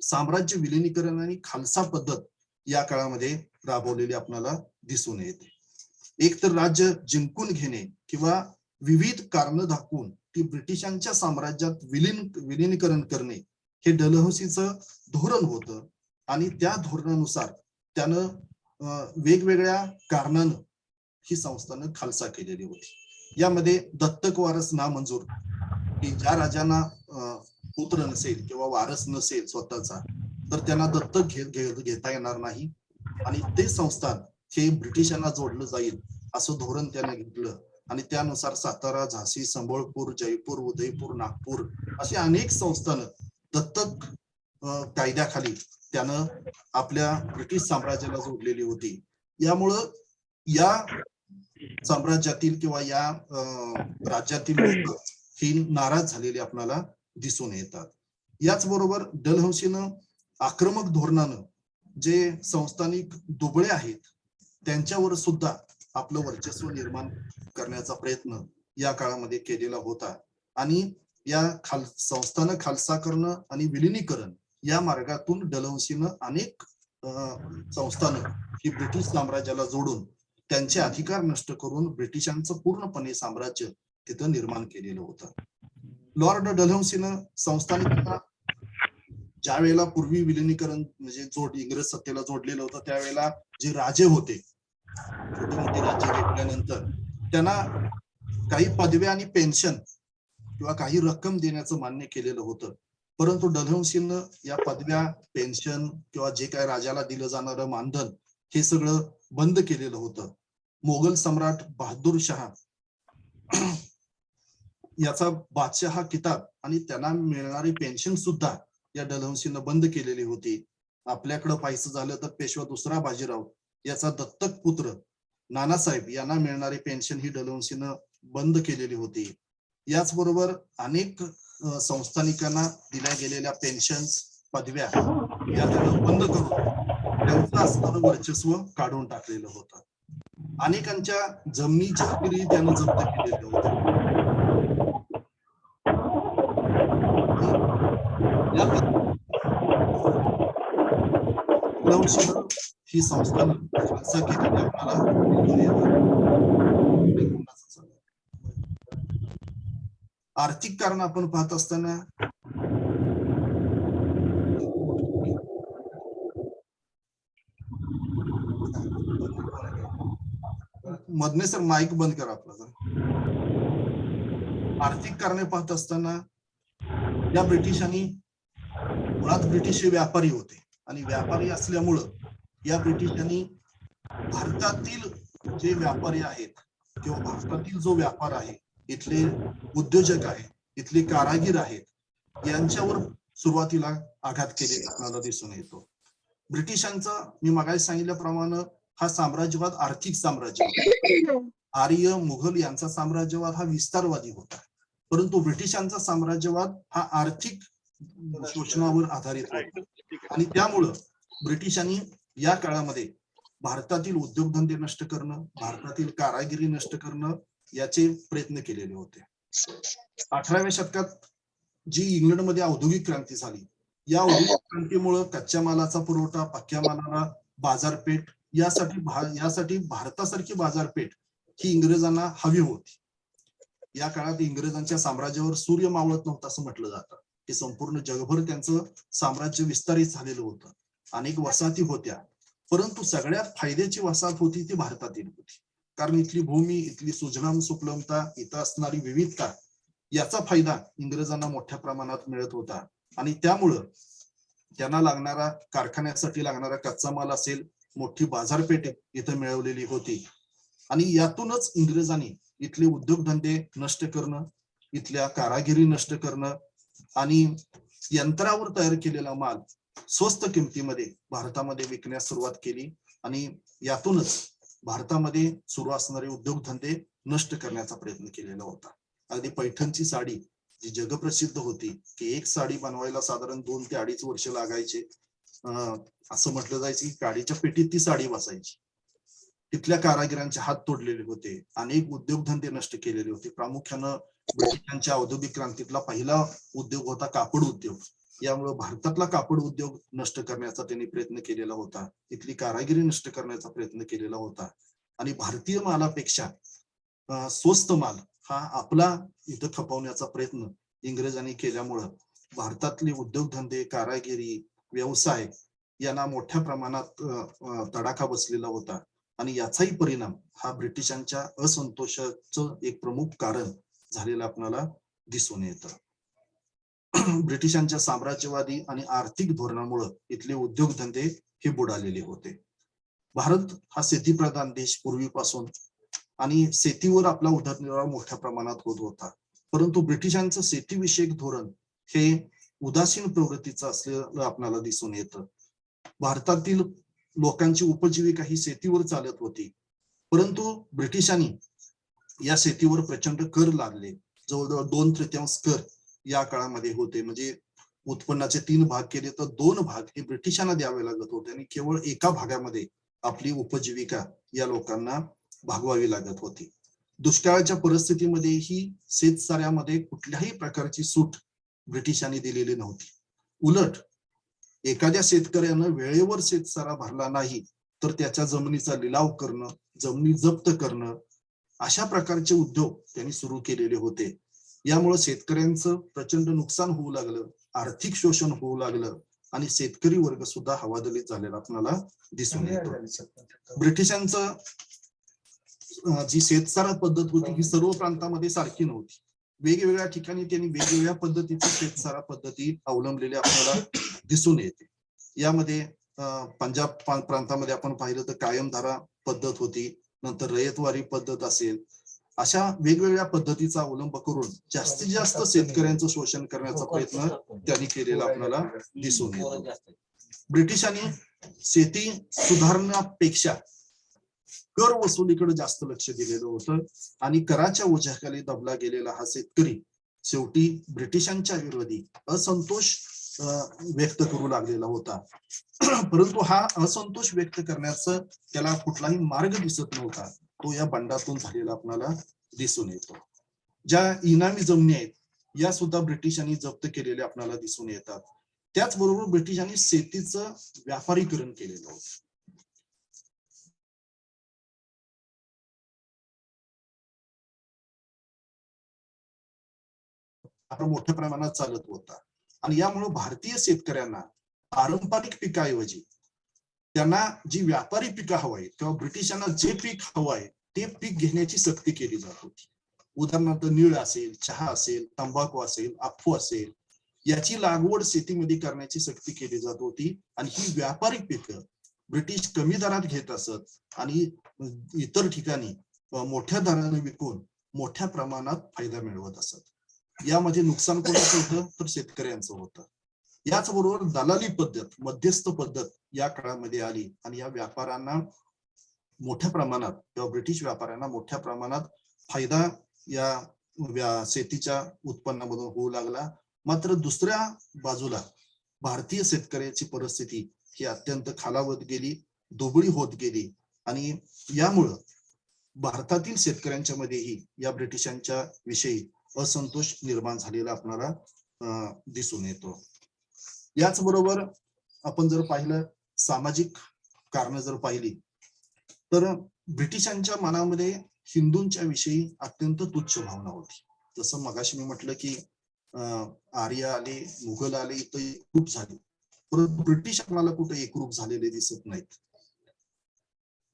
साम्राज्य विलिनीकरण आणि खालसा पद्धत या काळामध्ये राबवलेली आपल्याला दिसून येते. एक तर राज्य जिंकून घेणे किंवा विविध कारण दाखवून ती ब्रिटिशांच्या साम्राज्यात विलिनीकरण करणे हे डलहौसीचं धोरण होतं आणि त्या धोरणानुसार त्यानं वेगवेगळ्या कारणानं ही संस्थानं खालसा केलेली होती. यामध्ये दत्तक वारस नामंजूर की ज्या राजांना पुत्र नसेल किंवा वारस नसेल स्वतःचा तर त्यांना दत्तक घेता येणार नाही आणि ते संस्थान हे ब्रिटिशांना जोडलं जाईल असं धोरण त्याने घेतलं आणि त्यानुसार सातारा, झाशी, संबळपूर, जयपूर, उदयपूर, नागपूर अशी अनेक संस्थानं दत्तक कायद्याखाली त्यानं आपल्या ब्रिटिश साम्राज्याला जोडलेली होती. यामुळं या साम्राज्यातील किंवा या राज्यातील लोक ही नाराज झालेली आपल्याला दिसून येतात. याचबरोबर डलहौसीनं आक्रमक धोरणानं जे संस्थानिक दुबळे आहेत त्यांच्यावर सुद्धा आपलं वर्चस्व निर्माण करण्याचा प्रयत्न या काळामध्ये केलेला होता आणि या संस्थानं खालसा करणं आणि विलिनीकरण या मार्गातून डलहौसीनं अनेक संस्थानं ही ब्रिटिश साम्राज्याला जोडून त्यांचे अधिकार नष्ट करून ब्रिटिशांचं पूर्णपणे साम्राज्य तिथं निर्माण केलेलं होतं. लॉर्ड डलहौसीनं संस्थानिकांना ज्या वेळेला पूर्वी विलिनीकरण म्हणजे इंग्रज सत्तेला जोडलेलं होतं त्यावेळेला जे राजे होते छोटे मोठे राज्य घेतल्यानंतर त्यांना काही पदव्या आणि पेन्शन किंवा काही रक्कम देण्याचं मान्य केलेलं होतं. परंतु डलहौसीनं या पदव्या पेन्शन किंवा जे काय राजाला दिलं जाणारं मानधन हे सगळं बंद केलेलं होतं. मोगल सम्राट बहादूर शहा याचा बादशाह किताब आणि त्यांना मिळणारी पेन्शन सुद्धा या डलहौसीनं बंद केलेली होती. आपल्याकडं पाहायचं झालं तर पेशवा दुसरा बाजीराव याचा दत्तक पुत्र नानासाहेब यांना मिळणारी पेन्शन ही डलहौसीनं बंद केलेली होती. याचबरोबर अनेक संस्थानिकांना दिल्या गेलेल्या पेन्शन पदव्या या त्यानं बंद करून त्यांचं असणारं वर्चस्व काढून टाकलेलं होतं. अनेकांच्या जमिनी जगिरी त्यानं जप्त केलेल्या होत्या. ही संस्था केलेली आर्थिक कारण आपण पाहत असताना मधने सर माईक बंद करा आपला. आर्थिक कारणे पाहत असताना या ब्रिटिशांनी मुळात ब्रिटिश हे व्यापारी होते आणि व्यापारी असल्यामुळं या ब्रिटिशांनी भारतातील जे व्यापारी आहेत किंवा भारतातील जो व्यापार आहे इथले उद्योजक आहेत इथले कारागीर आहेत यांच्यावर सुरुवातीला आघात केलेला आपल्याला दिसून येतो. ब्रिटिशांचा मी मागाशी सांगितल्याप्रमाणे हा साम्राज्यवाद आर्थिक साम्राज्य आर्य मुघल यांचा साम्राज्यवाद हा विस्तारवादी होता. परंतु ब्रिटिशांचा साम्राज्यवाद हा आर्थिक शोषणावर आधारित होता आणि त्यामुळं ब्रिटिशांनी या काळामध्ये भारतातील उद्योगधंदे नष्ट करणं भारतातील कारागिरी नष्ट करणं याचे प्रयत्न केलेले होते. 18व्या शतकात जी इंग्लंडमध्ये औद्योगिक क्रांती झाली या औद्योगिक क्रांतीमुळे कच्च्या मालाचा पुरवठा पक्क्या मालाला बाजारपेठ यासाठी भारतासारखी बाजारपेठ ही इंग्रजांना हवी होती. या काळात इंग्रजांच्या साम्राज्यावर सूर्य मावळत नव्हतं असं म्हटलं जातं की संपूर्ण जगभर त्यांचं साम्राज्य विस्तारित झालेलं होतं. अनेक वसाहती होत्या परंतु सगळ्यात फायद्याची वसाहत होती ती भारतातील होती. कारण इथली भूमी इथली सुजलाम सुफलामता इथं असणारी विविधता याचा फायदा इंग्रजांना मोठ्या प्रमाणात मिळत होता आणि त्यामुळं त्यांना लागणारा कारखान्यासाठी लागणारा कच्चा माल असेल मोठी बाजारपेठ इथं मिळवलेली होती आणि यातूनच इंग्रजांनी इथले उद्योगधंदे नष्ट करणं इथल्या कारागिरी नष्ट करणं आणि यंत्रावर तयार केलेला माल स्वस्त किमतीमध्ये भारतामध्ये विकण्यास सुरुवात केली आणि यातूनच भारतामध्ये सुरू असणारे उद्योगधंदे नष्ट करण्याचा प्रयत्न केलेला होता. अगदी पैठणची साडी जी जगप्रसिद्ध होती की एक साडी बनवायला साधारण 2 ते 2.5 वर्ष लागायचे. असं म्हटलं जायचं की काडीच्या पेटीत ती साडी बसायची. तिथल्या कारागिरांचे हात तोडलेले होते. अनेक उद्योगधंदे नष्ट केलेले होते. प्रामुख्यानं ब्रिटिशांच्या औद्योगिक क्रांतीतला पहिला उद्योग होता कापड उद्योग. यामुळे भारतातला कापड उद्योग नष्ट करण्याचा त्यांनी प्रयत्न केलेला होता. इथली कारागिरी नष्ट करण्याचा प्रयत्न केलेला होता आणि भारतीय मालापेक्षा स्वस्त माल हा आपला इथं खपवण्याचा प्रयत्न इंग्रजांनी केल्यामुळं भारतातले उद्योगधंदे कारागिरी व्यवसाय यांना मोठ्या प्रमाणात तडाखा बसलेला होता आणि याचाही परिणाम हा ब्रिटिशांच्या असंतोषाचं एक प्रमुख कारण झालेलं आपल्याला दिसून येतं. ब्रिटिशांच्या साम्राज्यवादी आणि आर्थिक धोरणामुळे इथले उद्योगधंदे हे बुडालेले होते. भारत हा शेतीप्रधान देश पूर्वीपासून आणि शेतीवर आपला उदरनिर्वाह मोठ्या प्रमाणात होत होता. परंतु ब्रिटिशांचं शेतीविषयक धोरण हे उदासीन प्रवृत्तीचं असलेलं आपल्याला दिसून येतं. भारतातील लोकांची उपजीविका ही शेतीवर चालत होती परंतु ब्रिटिशांनी या शेतीवर प्रचंड कर लादले. जवळजवळ 2/3 कर या काळामध्ये होते. म्हणजे उत्पन्नाचे 3 भाग केले तर 2 भाग हे ब्रिटिशांना द्यावे लागत होते आणि केवळ एका भागामध्ये आपली उपजीविका या लोकांना भागवावी लागत होती. दुष्काळाच्या परिस्थितीमध्येही शेतसाऱ्यामध्ये कुठल्याही प्रकारची सूट ब्रिटिशांनी दिलेली नव्हती. उलट एखाद्या शेतकऱ्यानं वेळेवर शेतसारा भरला नाही तर त्याच्या जमिनीचा लिलाव करणं, जमिनी जप्त करणं, अशा प्रकारचे उद्योग त्यांनी सुरू केलेले होते. यामुळे शेतकऱ्यांचं प्रचंड नुकसान होऊ लागलं, आर्थिक शोषण होऊ लागलं आणि शेतकरी वर्ग सुद्धा हवालदिल झालेला आपल्याला दिसून येतो. ब्रिटिशांचं जी शेतसारा पद्धत होती ही सर्व प्रांतामध्ये सारखी नव्हती. वेगवेगळ्या ठिकाणी त्यांनी वेगवेगळ्या पद्धतीची शेतसारा पद्धती अवलंबलेल्या आपल्याला दिसून येते. यामध्ये पंजाब प्रांतामध्ये आपण पाहिलं तर कायमधारा पद्धत होती, नंतर रयतवारी पद्धत असेल, अशा वेगवेगळ्या पद्धतीचा अवलंब करून जास्तीत जास्त शेतकऱ्यांचं शोषण करण्याचा प्रयत्न त्यांनी केलेला आपल्याला दिसून येतो. ब्रिटिशांनी शेती सुधारण्यापेक्षा कर वसुलीकडे जास्त लक्ष दिलेलं होतं आणि कराच्या ओझ्याखाली दबला गेलेला हा शेतकरी शेवटी ब्रिटिशांच्या विरोधी असंतोष व्यक्त करू लागलेला होता. परंतु हा असंतोष व्यक्त करण्याचा त्याला कुठलाही मार्ग दिसत नव्हता. तो या बंडातून झालेला आपल्याला दिसून येतो. ज्या इनामी जमिनी आहेत या सुद्धा ब्रिटिशांनी जप्त केलेल्या आपल्याला दिसून येतात. त्याचबरोबर ब्रिटिशांनी शेतीचं व्यापारीकरण केलेलं होतं. मोठ्या प्रमाणात चालत होता आणि यामुळे भारतीय शेतकऱ्यांना पारंपरिक पिकाऐवजी त्यांना जी व्यापारी पिकं हवं आहेत किंवा ब्रिटिशांना जे पीक हवं आहे ते पीक घेण्याची सक्ती केली जात होती. उदाहरणार्थ नीळ असेल, चहा असेल, तंबाखू असेल, अफू असेल, याची लागवड शेतीमध्ये करण्याची सक्ती केली जात होती आणि ही व्यापारी पिकं ब्रिटिश कमी दरात घेत असत आणि इतर ठिकाणी मोठ्या दराने विकून मोठ्या प्रमाणात फायदा मिळवत असत. यामध्ये नुकसान कोणाचं होतं तर शेतकऱ्यांचं होतं. याचबरोबर दलाली पद्धत, मध्यस्थ पद्धत या काळामध्ये आली आणि या व्यापाऱ्यांना मोठ्या प्रमाणात किंवा ब्रिटिश व्यापाऱ्यांना मोठ्या प्रमाणात फायदा या शेतीच्या उत्पन्नामधून होऊ लागला. मात्र दुसऱ्या बाजूला भारतीय शेतकऱ्याची परिस्थिती ही अत्यंत खालावत गेली, दुबळी होत गेली आणि यामुळं भारतातील शेतकऱ्यांच्या मध्येही या ब्रिटिशांच्या विषयी असंतोष निर्माण झालेला आपल्याला दिसून येतो. याचबरोबर आपण जर पाहिलं सामाजिक कारण जर पाहिली तर ब्रिटिशांच्या मनामध्ये हिंदूंच्या विषयी अत्यंत तुच्छ भावना होती. जसं मगाशी मी म्हटलं की आर्य आले, मुघल आले, इथं एकरूप झाले, परंतु ब्रिटिश आपल्याला कुठे एकरूप झालेले दिसत नाहीत.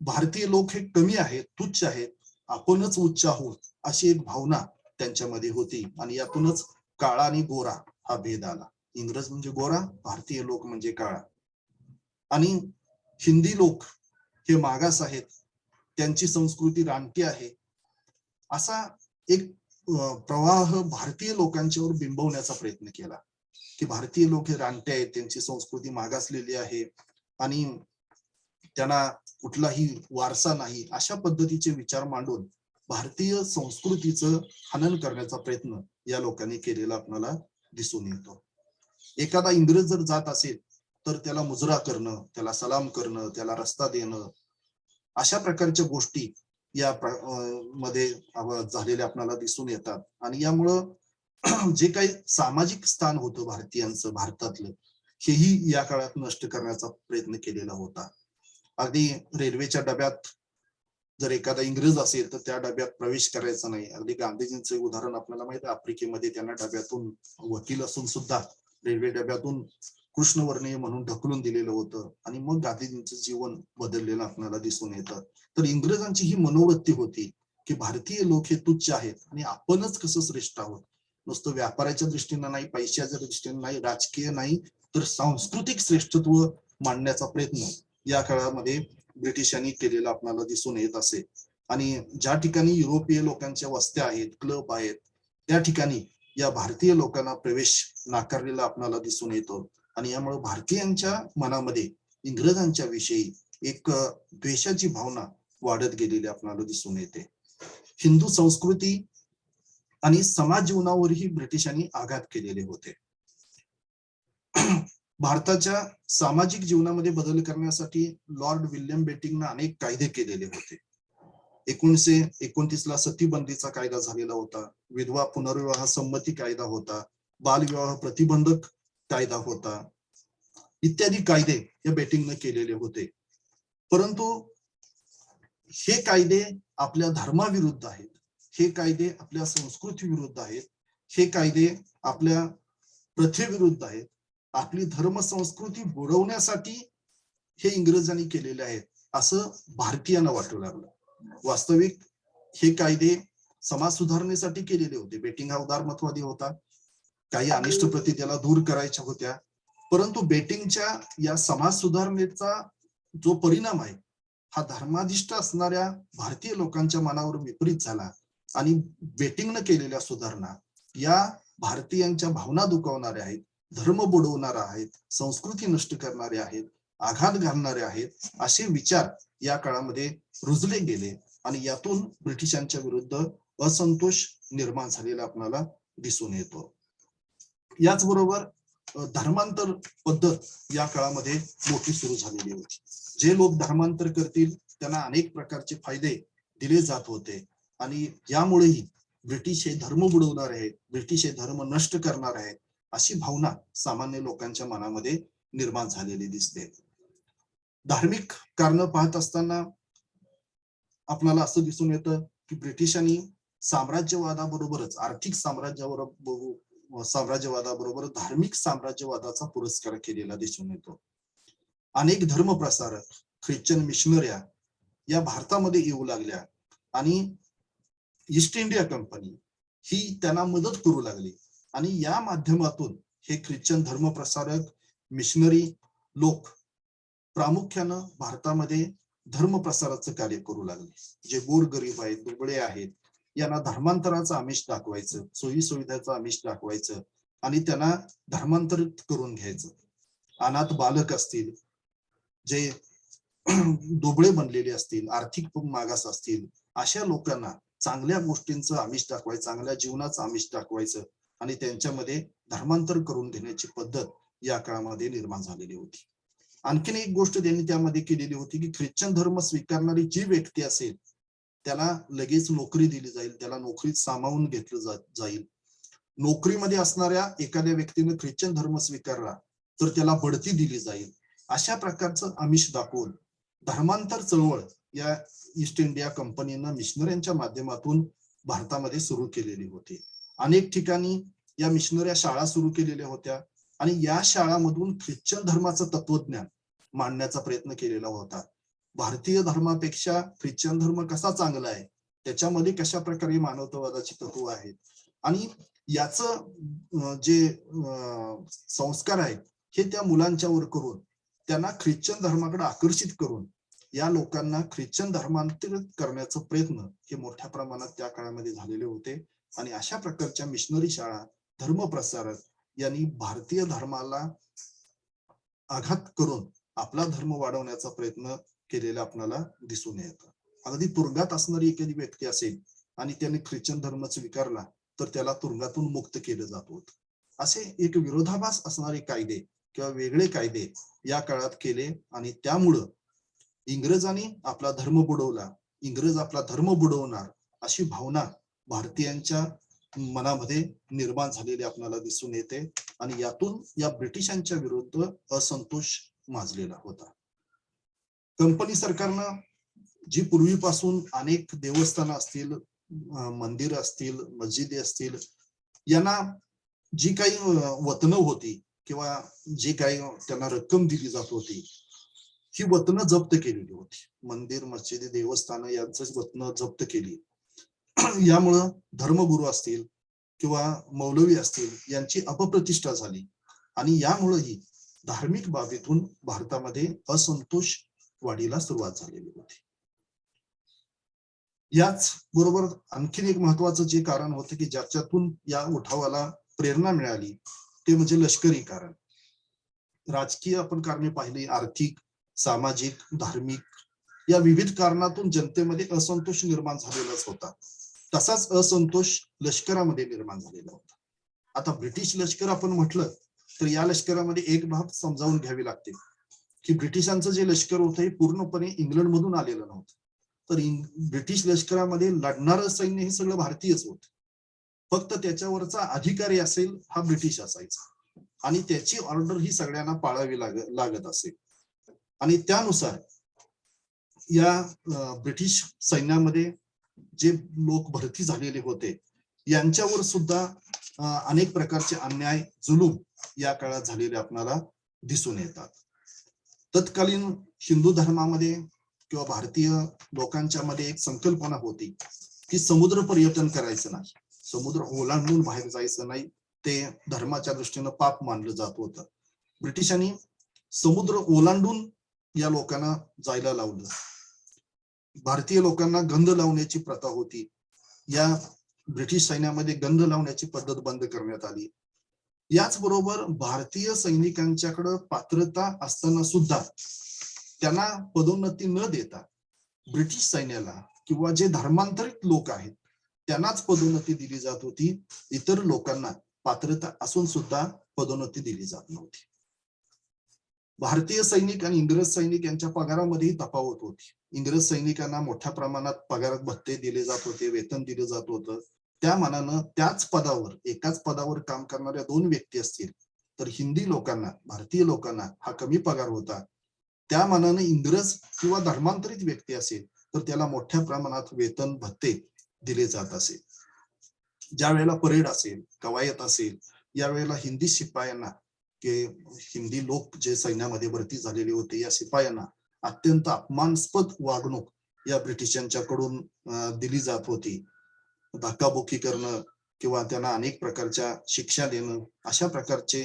भारतीय लोक हे कमी आहेत, तुच्छ आहेत, आपणच उच्च आहोत अशी एक भावना त्यांच्यामध्ये होती आणि यातूनच काळा आणि गोरा हा भेद आला. इंग्रज म्हणजे गोरा, भारतीय लोक म्हणजे काळा. आणि हिंदी लोक हे मागास आहेत, त्यांची संस्कृती रानटी आहे, असा एक प्रवाह भारतीय लोकांच्यावर बिंबवण्याचा प्रयत्न केला की भारतीय लोक हे रानटे आहेत, त्यांची संस्कृती मागासलेली आहे आणि त्यांना कुठलाही वारसा नाही, अशा पद्धतीचे विचार मांडून भारतीय संस्कृतीचं हनन करण्याचा प्रयत्न या लोकांनी केलेला आपल्याला दिसून येतो. एखादा इंग्रज जर जात असेल तर त्याला मुजरा करणं, त्याला सलाम करणं, त्याला रस्ता देणं, अशा प्रकारच्या गोष्टी या मध्ये झालेल्या आपल्याला दिसून येतात. आणि यामुळं जे काही सामाजिक स्थान होतं भारतीयांचं भारतातलं, हेही या काळात नष्ट करण्याचा प्रयत्न केलेला होता. अगदी रेल्वेच्या डब्यात जर एखादा इंग्रज असेल तर त्या डब्यात प्रवेश करायचा नाही. अगदी गांधीजींचं उदाहरण आपल्याला माहिती आहे, आफ्रिकेमध्ये त्यांना डब्यातून वकील असून सुद्धा रेल्वे डब्यातून कृष्णवर्णीय म्हणून ढकलून दिलेलं होतं आणि मग गांधीजींचं जीवन बदललेलं आपल्याला दिसून येतं. तर इंग्रजांची ही मनोवृत्ती होती की भारतीय लोक हे तुच्छ आहेत आणि आपणच कसं श्रेष्ठ आहोत. नुसतं व्यापाराच्या दृष्टीनं नाही, पैशाच्या दृष्टीनं नाही, राजकीय नाही, तर सांस्कृतिक श्रेष्ठत्व मांडण्याचा प्रयत्न या काळामध्ये ब्रिटिशांनी केलेला आपल्याला दिसून येत असे. आणि ज्या ठिकाणी युरोपीय लोकांच्या वस्त्या आहेत, क्लब आहेत, त्या ठिकाणी या भारतीय लोकांना प्रवेश नाकारलेला आपल्याला दिसून येतो. आणि यामुळे भारतीयांच्या मनामध्ये इंग्रजांच्या विषयी एक द्वेषाची भावना वाढत गेलेली आपल्याला दिसून येते. हिंदू संस्कृती आणि समाज जीवनावरही ब्रिटिशांनी आघात केलेले होते. भारताच्या सामाजिक जीवनामध्ये बदल करण्यासाठी लॉर्ड विल्यम बेटिंगने अनेक कायदे केलेले होते. 1929 ला सतीबंदीचा कायदा झालेला होता, विधवा पुनर्विवाह संमती कायदा होता, बालविवाह प्रतिबंधक कायदा होता. इत्यादी कायदे या बेटिंगने केलेले होते. परंतु हे कायदे आपल्या धर्माविरुद्ध आहेत, हे कायदे आपल्या संस्कृती विरुद्ध आहेत, हे कायदे आपल्या प्रथेविरुद्ध आहेत. आपली धर्म संस्कृती बुडवण्यासाठी हे इंग्रजांनी केलेले आहेत असं भारतीयांना वाटू लागलं. वास्तविक हे कायदे समाज सुधारणेसाठी केलेले होते. बेटिंग हा उदारमतवादी होता, काही अनिष्ट प्रती त्याला दूर करायच्या होत्या. परंतु बेटिंगच्या या समाज सुधारणेचा जो परिणाम आहे हा धर्माधिष्ठ असणाऱ्या भारतीय लोकांच्या मनावर विपरीत झाला आणि बेटिंगनं केलेल्या सुधारणा या भारतीयांच्या भावना दुखावणाऱ्या आहेत, धर्म बुडवणाऱ्या आहेत, संस्कृती नष्ट करणारे आहेत, आघात घालणारे आहेत, असे विचार या काळामध्ये रुजले गेले आणि यातून ब्रिटिशांच्या विरुद्ध असंतोष निर्माण झालेला आपल्याला दिसून येतो. याचबरोबर धर्मांतर पद्धत या काळामध्ये मोठी सुरू झालेली होती. जे लोक धर्मांतर करतील त्यांना अनेक प्रकारचे फायदे दिले जात होते आणि यामुळेही ब्रिटिश हे धर्म बुडवणार आहेत, ब्रिटिश हे धर्म नष्ट करणार आहेत अशी भावना सामान्य लोकांच्या मनामध्ये निर्माण झालेली दिसते. धार्मिक कारण पाहत असताना आपल्याला असं दिसून येतं की ब्रिटिशांनी साम्राज्यवादाबरोबरच आर्थिक साम्राज्यवादाबरोबर धार्मिक साम्राज्यवादाचा पुरस्कार केलेला दिसून येतो. अनेक धर्मप्रसारक ख्रिश्चन मिशनऱ्या या भारतामध्ये येऊ लागल्या आणि ईस्ट इंडिया कंपनी ही त्यांना मदत करू लागली आणि या माध्यमातून हे ख्रिश्चन धर्मप्रसारक मिशनरी लोक प्रामुख्यानं भारतामध्ये धर्मप्रसाराचं कार्य करू लागले. जे गोरगरीब आहेत, दुबळे आहेत, यांना धर्मांतराचं आमिष दाखवायचं, सोयी सुविधाचं आमिष दाखवायचं आणि त्यांना धर्मांतरित करून घ्यायचं. अनाथ बालक असतील, जे दुबळे बनलेले असतील, आर्थिक मागास असतील, अशा लोकांना चांगल्या गोष्टींचं आमिष दाखवायचं, चांगल्या जीवनाचं आमिष दाखवायचं आणि त्यांच्यामध्ये धर्मांतर करून घेण्याची पद्धत या काळामध्ये निर्माण झालेली होती. आणखीन एक गोष्ट त्यांनी त्यामध्ये केलेली होती की ख्रिश्चन धर्म स्वीकारणारी जी व्यक्ती असेल त्याला लगेच नोकरी दिली जाईल, त्याला नोकरीत सामावून घेतलं जाईल. नोकरीमध्ये असणाऱ्या एखाद्या व्यक्तीने ख्रिश्चन धर्म स्वीकारला तर त्याला बढती दिली जाईल. अशा प्रकारचं आमिष दाखवून धर्मांतर चळवळ या ईस्ट इंडिया कंपनीनं मिशनऱ्यांच्या माध्यमातून भारतामध्ये सुरू केलेली होती. अनेक ठिकाणी या मिशनऱ्या शाळा सुरू केलेल्या होत्या आणि या शाळांमधून ख्रिश्चन धर्माचं तत्वज्ञान मांडण्याचा प्रयत्न केलेला होता. भारतीय धर्मापेक्षा ख्रिश्चन धर्म कसा चांगला आहे, त्याच्यामध्ये कशा प्रकारे मानवतावादाची तत्व आहेत आणि याचं जे संस्कार आहेत हे त्या मुलांच्यावर करून त्यांना ख्रिश्चन धर्माकडे आकर्षित करून या लोकांना ख्रिश्चन धर्मांतरित करण्याचा प्रयत्न हे मोठ्या प्रमाणात त्या काळामध्ये झालेले होते. आणि अशा प्रकारच्या मिशनरी शाळा, धर्मप्रसारक यांनी भारतीय धर्माला आघात करून आपला धर्म वाढवण्याचा प्रयत्न केलेला आपल्याला दिसून येतं. अगदी तुरुंगात असणारी एखादी व्यक्ती असेल आणि त्याने ख्रिश्चन धर्म स्वीकारला तर त्याला तुरुंगातून मुक्त केलं जात होतं. असे एक विरोधाभास असणारे कायदे किंवा वेगळे कायदे या काळात केले आणि त्यामुळं इंग्रजांनी आपला धर्म बुडवला, इंग्रज आपला धर्म बुडवणार अशी भावना भारतीयांच्या मनामध्ये निर्माण झालेली आपल्याला दिसून येते आणि यातून या ब्रिटिशांच्या विरुद्ध असंतोष माजलेला होता. कंपनी सरकारनं जी पूर्वीपासून अनेक देवस्थान असतील, मंदिर असतील, मस्जिदी असतील, यांना जी काही वतनं होती किंवा जे काही त्यांना रक्कम दिली जात होती ही वतनं जप्त केलेली होती. मंदिर, मस्जिदी, देवस्थान यांचंच वतनं जप्त केली. यामुळं धर्मगुरू असतील किंवा मौलवी असतील यांची अपप्रतिष्ठा झाली आणि यामुळेही धार्मिक बाबीतून भारतामध्ये असंतोष वाढीला सुरुवात झालेली होती. याच बरोबर आणखीन एक महत्वाचं जे कारण होतं की ज्याच्यातून या उठावाला प्रेरणा मिळाली ते म्हणजे लष्करी कारण. राजकीय आपण कारणे पाहिली, आर्थिक, सामाजिक, धार्मिक या विविध कारणातून जनतेमध्ये असंतोष निर्माण झालेलाच होता. तसाच असंतोष लष्करामध्ये निर्माण झालेला होता. आता ब्रिटिश लष्कर आपण म्हटलं तर या लष्करामध्ये एक बाब समजावून घ्यावी लागते की ब्रिटिशांचं जे लष्कर होतं हे पूर्णपणे इंग्लंड मधून आलेलं नव्हतं. तर ब्रिटिश लष्करामध्ये लढणारं सैन्य हे सगळं भारतीयच होतं. फक्त त्याच्यावरचा अधिकारी असेल हा ब्रिटिश असायचा. आणि त्याची ऑर्डर ही सगळ्यांना पाळावी लागत असे. आणि त्यानुसार या ब्रिटिश सैन्यामध्ये जे लोक भरती झालेले होते यांच्यावर सुद्धा अनेक प्रकारचे अन्याय जुलूम या काळात झालेले आपल्याला दिसून येतात. तत्कालीन हिंदू धर्मामध्ये किंवा भारतीय लोकांच्या मध्ये एक संकल्पना होती की समुद्र पर्यटन करायचं नाही, समुद्र ओलांडून बाहेर जायचं नाही, ते धर्माच्या दृष्टीनं पाप मानलं जात होतं. ब्रिटिशांनी समुद्र ओलांडून या लोकांना जायला लावलं. भारतीय लोकांना गंध लावण्याची प्रथा होती. या ब्रिटिश सैन्यामध्ये गंध लावण्याची पद्धत बंद करण्यात आली. याचबरोबर भारतीय सैनिकांच्याकडे पात्रता असताना सुद्धा त्यांना पदोन्नती न देता ब्रिटिश सैन्याला किंवा जे धर्मांतरित लोक आहेत त्यांनाच पदोन्नती दिली जात होती. इतर लोकांना पात्रता असून सुद्धा पदोन्नती दिली जात नव्हती. भारतीय सैनिक आणि इंग्रज सैनिक यांच्या पगारामध्येही तफावत होती. इंग्रज सैनिकांना मोठ्या प्रमाणात पगार भत्ते दिले जात होते, वेतन दिलं जात होतं. त्या मानानं त्याच पदावर एकाच पदावर काम करणाऱ्या दोन व्यक्ती असतील तर हिंदी लोकांना, भारतीय लोकांना हा कमी पगार होता. त्या मानानं इंग्रज किंवा धर्मांतरित व्यक्ती असेल तर त्याला मोठ्या प्रमाणात वेतन भत्ते दिले जात असे. ज्या वेळेला परेड असेल, कवायत असेल, यावेळेला हिंदी शिपायांना हिंदी लोक जे सैन्यामध्ये भरती झालेले होते या शिपायांना अत्यंत अपमानास्पद वागणूक या ब्रिटिशांच्याकडून दिली जात होती. धक्काबुक्की करणं किंवा त्यांना अनेक प्रकारच्या शिक्षा देणं अशा प्रकारचे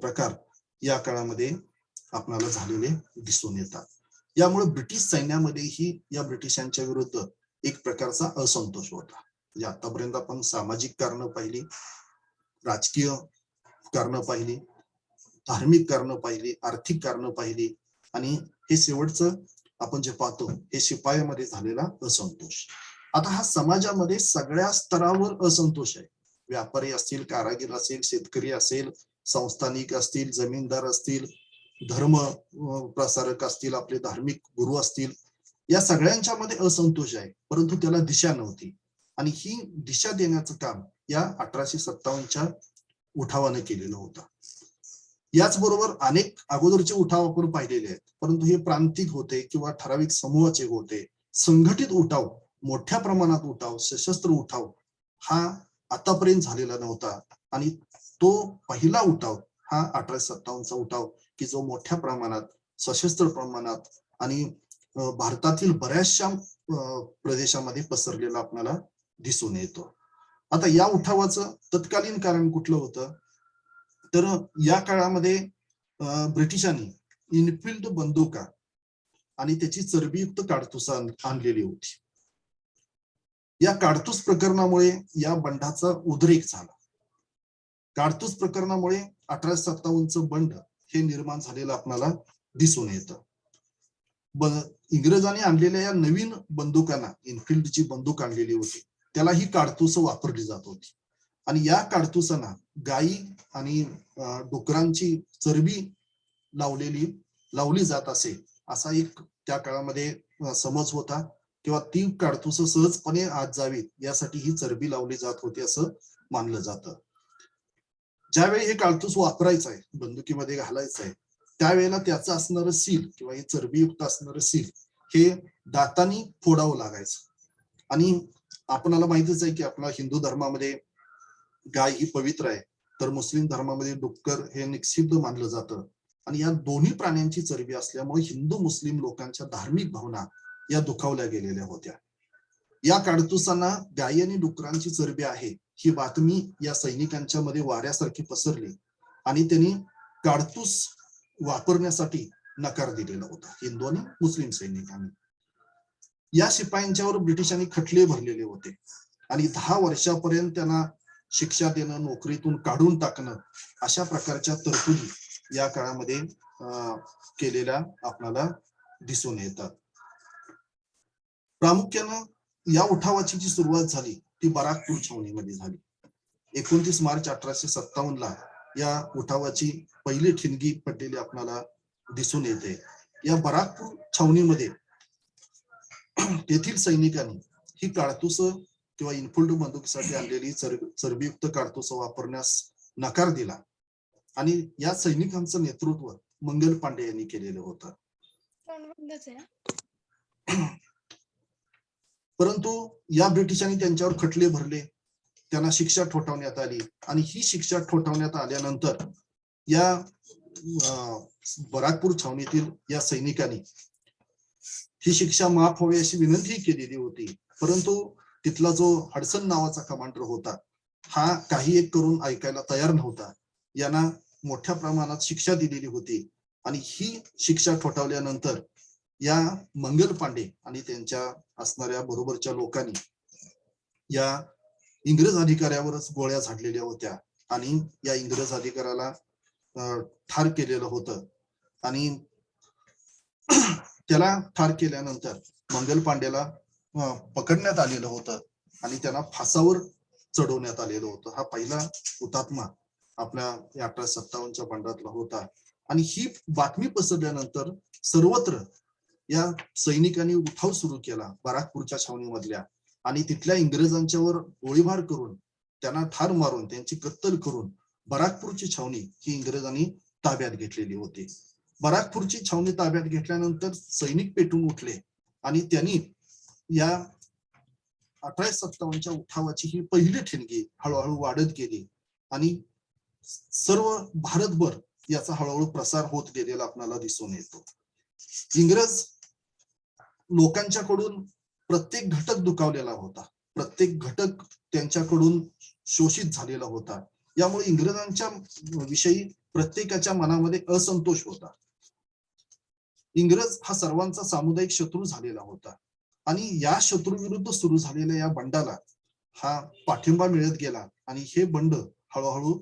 प्रकार या काळामध्ये आपल्याला झालेले दिसून येतात. यामुळे ब्रिटिश सैन्यामध्येही या ब्रिटिशांच्या विरुद्ध एक प्रकारचा असंतोष होता. म्हणजे आतापर्यंत आपण सामाजिक कारणं पाहिली, राजकीय कारणं पाहिली, धार्मिक कारणं पाहिली, आर्थिक कारणं पाहिली आणि हे शेवटचं आपण जे पाहतो हे शिपायामध्ये झालेला असंतोष. आता हा समाजामध्ये सगळ्या स्तरावर असंतोष आहे. व्यापारी असतील, कारागीर असेल, शेतकरी असेल, संस्थानिक असतील, जमीनदार असतील, धर्म प्रसारक असतील, आपले धार्मिक गुरु असतील, या सगळ्यांच्या मध्ये असंतोष आहे. परंतु त्याला दिशा नव्हती आणि ही दिशा देण्याचं काम या 1857च्या उठावाने केलेलं होतं. याचबरोबर अनेक अगोदरचे उठाव आपण पाहिलेले आहेत, परंतु हे प्रांतिक होते किंवा ठराविक समूहाचे होते. संघटित उठाव, मोठ्या प्रमाणात उठाव, सशस्त्र उठाव हा आतापर्यंत झालेला नव्हता. आणि तो पहिला उठाव हा 1857चा उठाव की जो मोठ्या प्रमाणात, सशस्त्र प्रमाणात आणि भारतातील बऱ्याचशा प्रदेशामध्ये पसरलेला आपल्याला दिसून येतो. आता या उठावाचं तत्कालीन कारण कुठलं होतं तर या काळामध्ये ब्रिटिशांनी इनफिल्ड बंदुका आणि त्याची चरबीयुक्त काडतुस आणलेली होती. या काडतूस प्रकरणामुळे या बंडाचा उद्रेक झाला. काडतूस प्रकरणामुळे 1857चं बंड हे निर्माण झालेलं आपल्याला दिसून येतं. इंग्रजांनी आणलेल्या या नवीन बंदुकांना, इनफिल्ड जी बंदूक आणलेली होती त्याला ही काडतूस वापरली जात होती. आणि या काडतुसांना गायी आणि डुकरांची चरबी लावली जात असे असा एक त्या काळामध्ये समज होता. किंवा ती काडतुस सहजपणे आत जावी यासाठी ही चरबी लावली जात होती असं मानलं जातं. ज्यावेळी हे काडतूस वापरायचं आहे, बंदुकीमध्ये घालायचं आहे, त्यावेळेला त्याचं असणारं सील किंवा हे चरबीयुक्त असणारं सील हे दातांनी फोडावं लागायचं. आणि आपणाला माहितीच आहे की आपला हिंदू धर्मामध्ये गाय ही पवित्र आहे, तर मुस्लिम धर्मामध्ये डुक्कर हे निषिद्ध मानलं जातं. आणि या दोन्ही प्राण्यांची चरबी असल्यामुळे हिंदू मुस्लिम लोकांच्या धार्मिक भावना या दुखावल्या गेलेल्या होत्या. या काडतुसांना गायी आणि डुकरांची चरबी आहे ही बातमी या सैनिकांच्या मध्ये वाऱ्यासारखी पसरली आणि त्यांनी काडतूस वापरण्यासाठी नकार दिलेला होता, हिंदू आणि मुस्लिम सैनिकांनी. या शिपायांच्यावर ब्रिटिशांनी खटले भरलेले होते आणि 10 वर्षापर्यंत त्यांना शिक्षा देणं, नोकरीतून काढून टाकणं अशा प्रकारच्या तरतुदी या काळामध्ये केलेल्या आपल्याला दिसून येतात. प्रामुख्यानं या उठावाची जी सुरुवात झाली ती बराकपूर छावणीमध्ये झाली. 29 मार्च 1857ला या उठावाची पहिली ठिणगी पडलेली आपल्याला दिसून येते. या बराकपूर छावणीमध्ये तेथील सैनिकांनी ही काडतूस किंवा इनफिल्ड बंदुकीसाठी आणलेली चरबीयुक्त काडतूस वापरण्यास नकार दिला आणि या सैनिकांचं नेतृत्व मंगल पांडे यांनी केलेलं होतं. परंतु या ब्रिटिशांनी त्यांच्यावर खटले भरले, त्यांना शिक्षा ठोठावण्यात आली आणि ही शिक्षा ठोठावण्यात आल्यानंतर या बराकपूर छावणीतील या सैनिकांनी ही शिक्षा माफ व्हावी अशी विनंती केलेली होती. परंतु तिथला जो हडसन नावाचा कमांडर होता हा काही एक करून ऐकायला तयार नव्हता. यांना मोठ्या प्रमाणात शिक्षा दिलेली होती आणि ही शिक्षा ठोठावल्यानंतर या मंगल पांडे आणि त्यांच्या असणाऱ्या बरोबरच्या लोकांनी या इंग्रज अधिकाऱ्यावरच गोळ्या झाडलेल्या होत्या आणि या इंग्रज अधिकाऱ्याला ठार केलेलं होतं आणि त्याला ठार केल्यानंतर मंगल पांडेला पकडण्यात आलेलं होतं आणि त्यांना फासावर चढवण्यात आलेलं होतं. हा पहिला हुतात्मा आपल्या 1857च्या बंडातला होता. आणि ही बातमी पसरल्यानंतर सर्वत्र या सैनिकांनी उठाव सुरू केला बराकपूरच्या छावणीमधल्या आणि तिथल्या इंग्रजांच्यावर गोळीबार करून त्यांना ठार मारून त्यांची कत्तल करून बराकपूरची छावणी ही इंग्रजांनी ताब्यात घेतलेली होती. बराकपूरची छावणी ताब्यात घेतल्यानंतर सैनिक पेटून उठले आणि त्यांनी या 1857च्या उठावाची ही पहिली ठिणगी हळूहळू वाढत गेली आणि सर्व भारतभर याचा हळूहळू प्रसार होत गेलेला आपल्याला दिसून येतो. इंग्रज लोकांच्याकडून प्रत्येक घटक दुखावलेला होता, प्रत्येक घटक त्यांच्याकडून शोषित झालेला होता. यामुळे इंग्रजांच्या विषयी प्रत्येकाच्या मनामध्ये असंतोष होता. इंग्रज हा सर्वांचा सामुदायिक शत्रू झालेला होता आणि या शत्रू विरुद्ध सुरू झालेल्या या बंडाला हा पाठिंबा मिळत गेला आणि हे बंड हळूहळू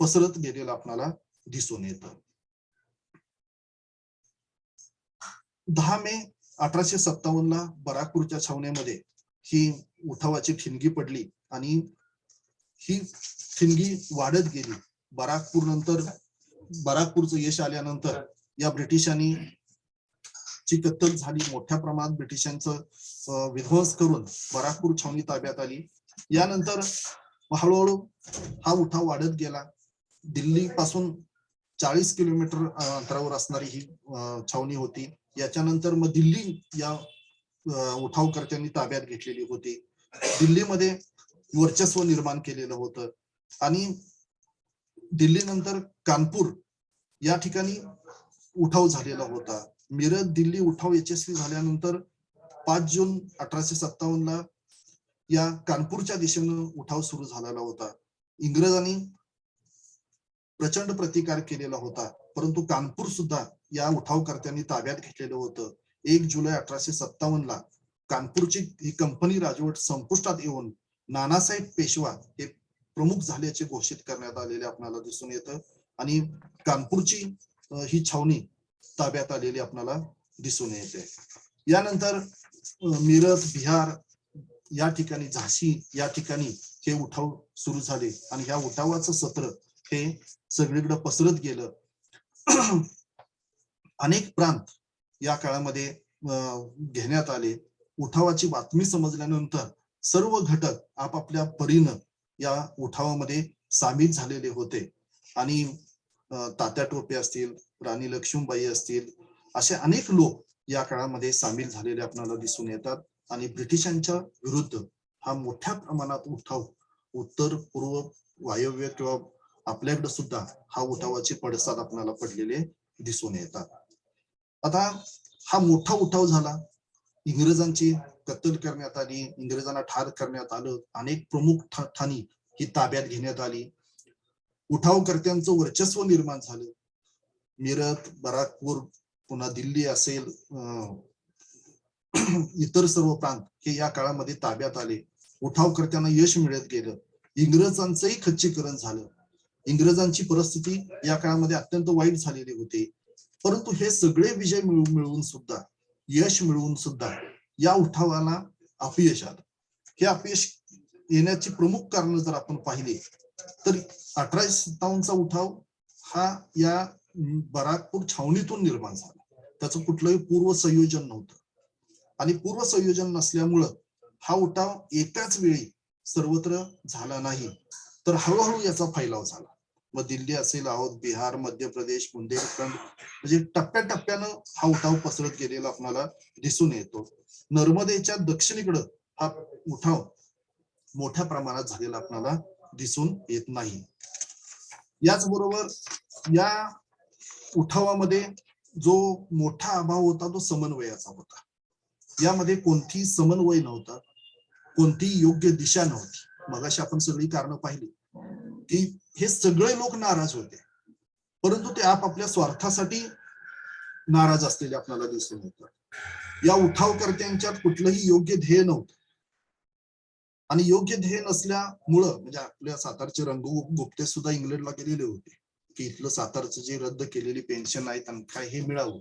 पसरत गेलेलं आपल्याला दिसून येतं. 10 मे 1857 बराकपूरच्या छावणीमध्ये ही उठावाची ठिणगी पडली आणि ही ठिणगी वाढत गेली. बराकपूरचं यश आल्यानंतर या ब्रिटिशांनी ची कत्तल झाली. मोठ्या प्रमाणात ब्रिटिशांचं विध्वंस करून बराकपूर छावणी ताब्यात आली. यानंतर हळूहळू हा उठाव वाढत गेला. दिल्ली पासून 40 किलोमीटर अंतरावर असणारी ही छावणी होती. याच्यानंतर मग दिल्ली या उठावकर्त्यांनी ताब्यात घेतलेली होती. दिल्लीमध्ये वर्चस्व निर्माण केलेलं होतं आणि दिल्लीनंतर कानपूर या ठिकाणी उठाव झालेला होता. मिरज दिल्ली उठाव यशस्वी झाल्यानंतर 5 जून 1857 या कानपूरच्या दिशेनं उठाव सुरू झालेला होता. इंग्रजांनी प्रचंड प्रतिकार केलेला होता, परंतु कानपूर सुद्धा या उठावकर्त्यांनी ताब्यात घेतलेलं होतं. 1 जुलै 1857 कानपूरची ही कंपनी राजवट संपुष्टात येऊन नानासाहेब पेशवा हे प्रमुख झाल्याचे घोषित करण्यात आलेले आपल्याला दिसून येतं आणि कानपूरची ही छावणी ताब्यात आलेली आपल्याला दिसून येते. यानंतर मिरज, बिहार या ठिकाणी, झाशी या ठिकाणी हे उठाव सुरू झाले आणि ह्या उठावाचं सत्र हे सगळीकडे पसरत गेलं. अनेक प्रांत या काळामध्ये घेण्यात आले. उठावाची बातमी समजल्यानंतर सर्व घटक आपापल्या परीनं या उठावामध्ये सामील झालेले होते आणि तात्या टोपे असतील, राणी लक्ष्मीबाई असतील, असे अनेक लोक या काळामध्ये सामील झालेले आपल्याला दिसून येतात आणि ब्रिटिशांच्या विरुद्ध हा मोठ्या प्रमाणात उठाव उत्तर, पूर्व, वायव्य किंवा आपल्याकडे सुद्धा हा उठावाचे पडसाद आपल्याला पडलेले दिसून येतात. आता हा मोठा उठाव झाला. इंग्रजांची कत्तल करण्यात आली, इंग्रजांना ठार करण्यात आलं, अनेक प्रमुख ठाणी ही ताब्यात घेण्यात आली. उठावकर्त्यांचं वर्चस्व निर्माण झालं. मिरज, बराकपूर, पुन्हा दिल्ली असेल, इतर सर्व प्रांत हे या काळामध्ये ताब्यात आले. उठावकर्त्यांना यश मिळत गेलं. इंग्रजांचंही खच्चीकरण झालं. इंग्रजांची परिस्थिती या काळामध्ये अत्यंत वाईट झालेली होती. परंतु हे सगळे विजय मिळवून सुद्धा, यश मिळवून सुद्धा या उठावाला अपयश आलं. हे अपयश येण्याची प्रमुख कारण जर आपण पाहिले तर 1857चा उठाव हा या बराकपूर छावणीतून निर्माण झाला. त्याचं कुठलंही पूर्व संयोजन नव्हतं आणि पूर्व संयोजन नसल्यामुळं हा उठाव एकाच वेळी सर्वत्र झाला नाही, तर हळूहळू याचा फैलाव झाला. मग दिल्ली असेल आहोत, बिहार, मध्य प्रदेश, बुंदेलखंड, म्हणजे टप्प्याटप्प्यानं हा उठाव पसरत गेलेला आपल्याला दिसून येतो. नर्मदेच्या दक्षिणेकडं हा उठाव मोठ्या प्रमाणात झालेला आपल्याला दिसून येत नाही. याचबरोबर या उठावामध्ये जो मोठा अभाव होता तो समन्वयाचा होता. यामध्ये कोणती समन्वय नव्हता, कोणती योग्य दिशा नव्हती. मगाशी आपण सगळी कारणं पाहिली की हे सगळे लोक नाराज होते, परंतु ते आपापल्या स्वार्थासाठी नाराज असलेले आपल्याला दिसून येतात. या उठावकर्त्यांच्यात कुठलंही योग्य ध्येय नव्हतं आणि योग्य ध्येय नसल्यामुळं म्हणजे आपल्या सातारचे रंगू गुप्ते सुद्धा इंग्लंडला गेलेले होते की इथलं सातारचं जे रद्द केलेली पेन्शन आहे त्यांना काय हे मिळावं,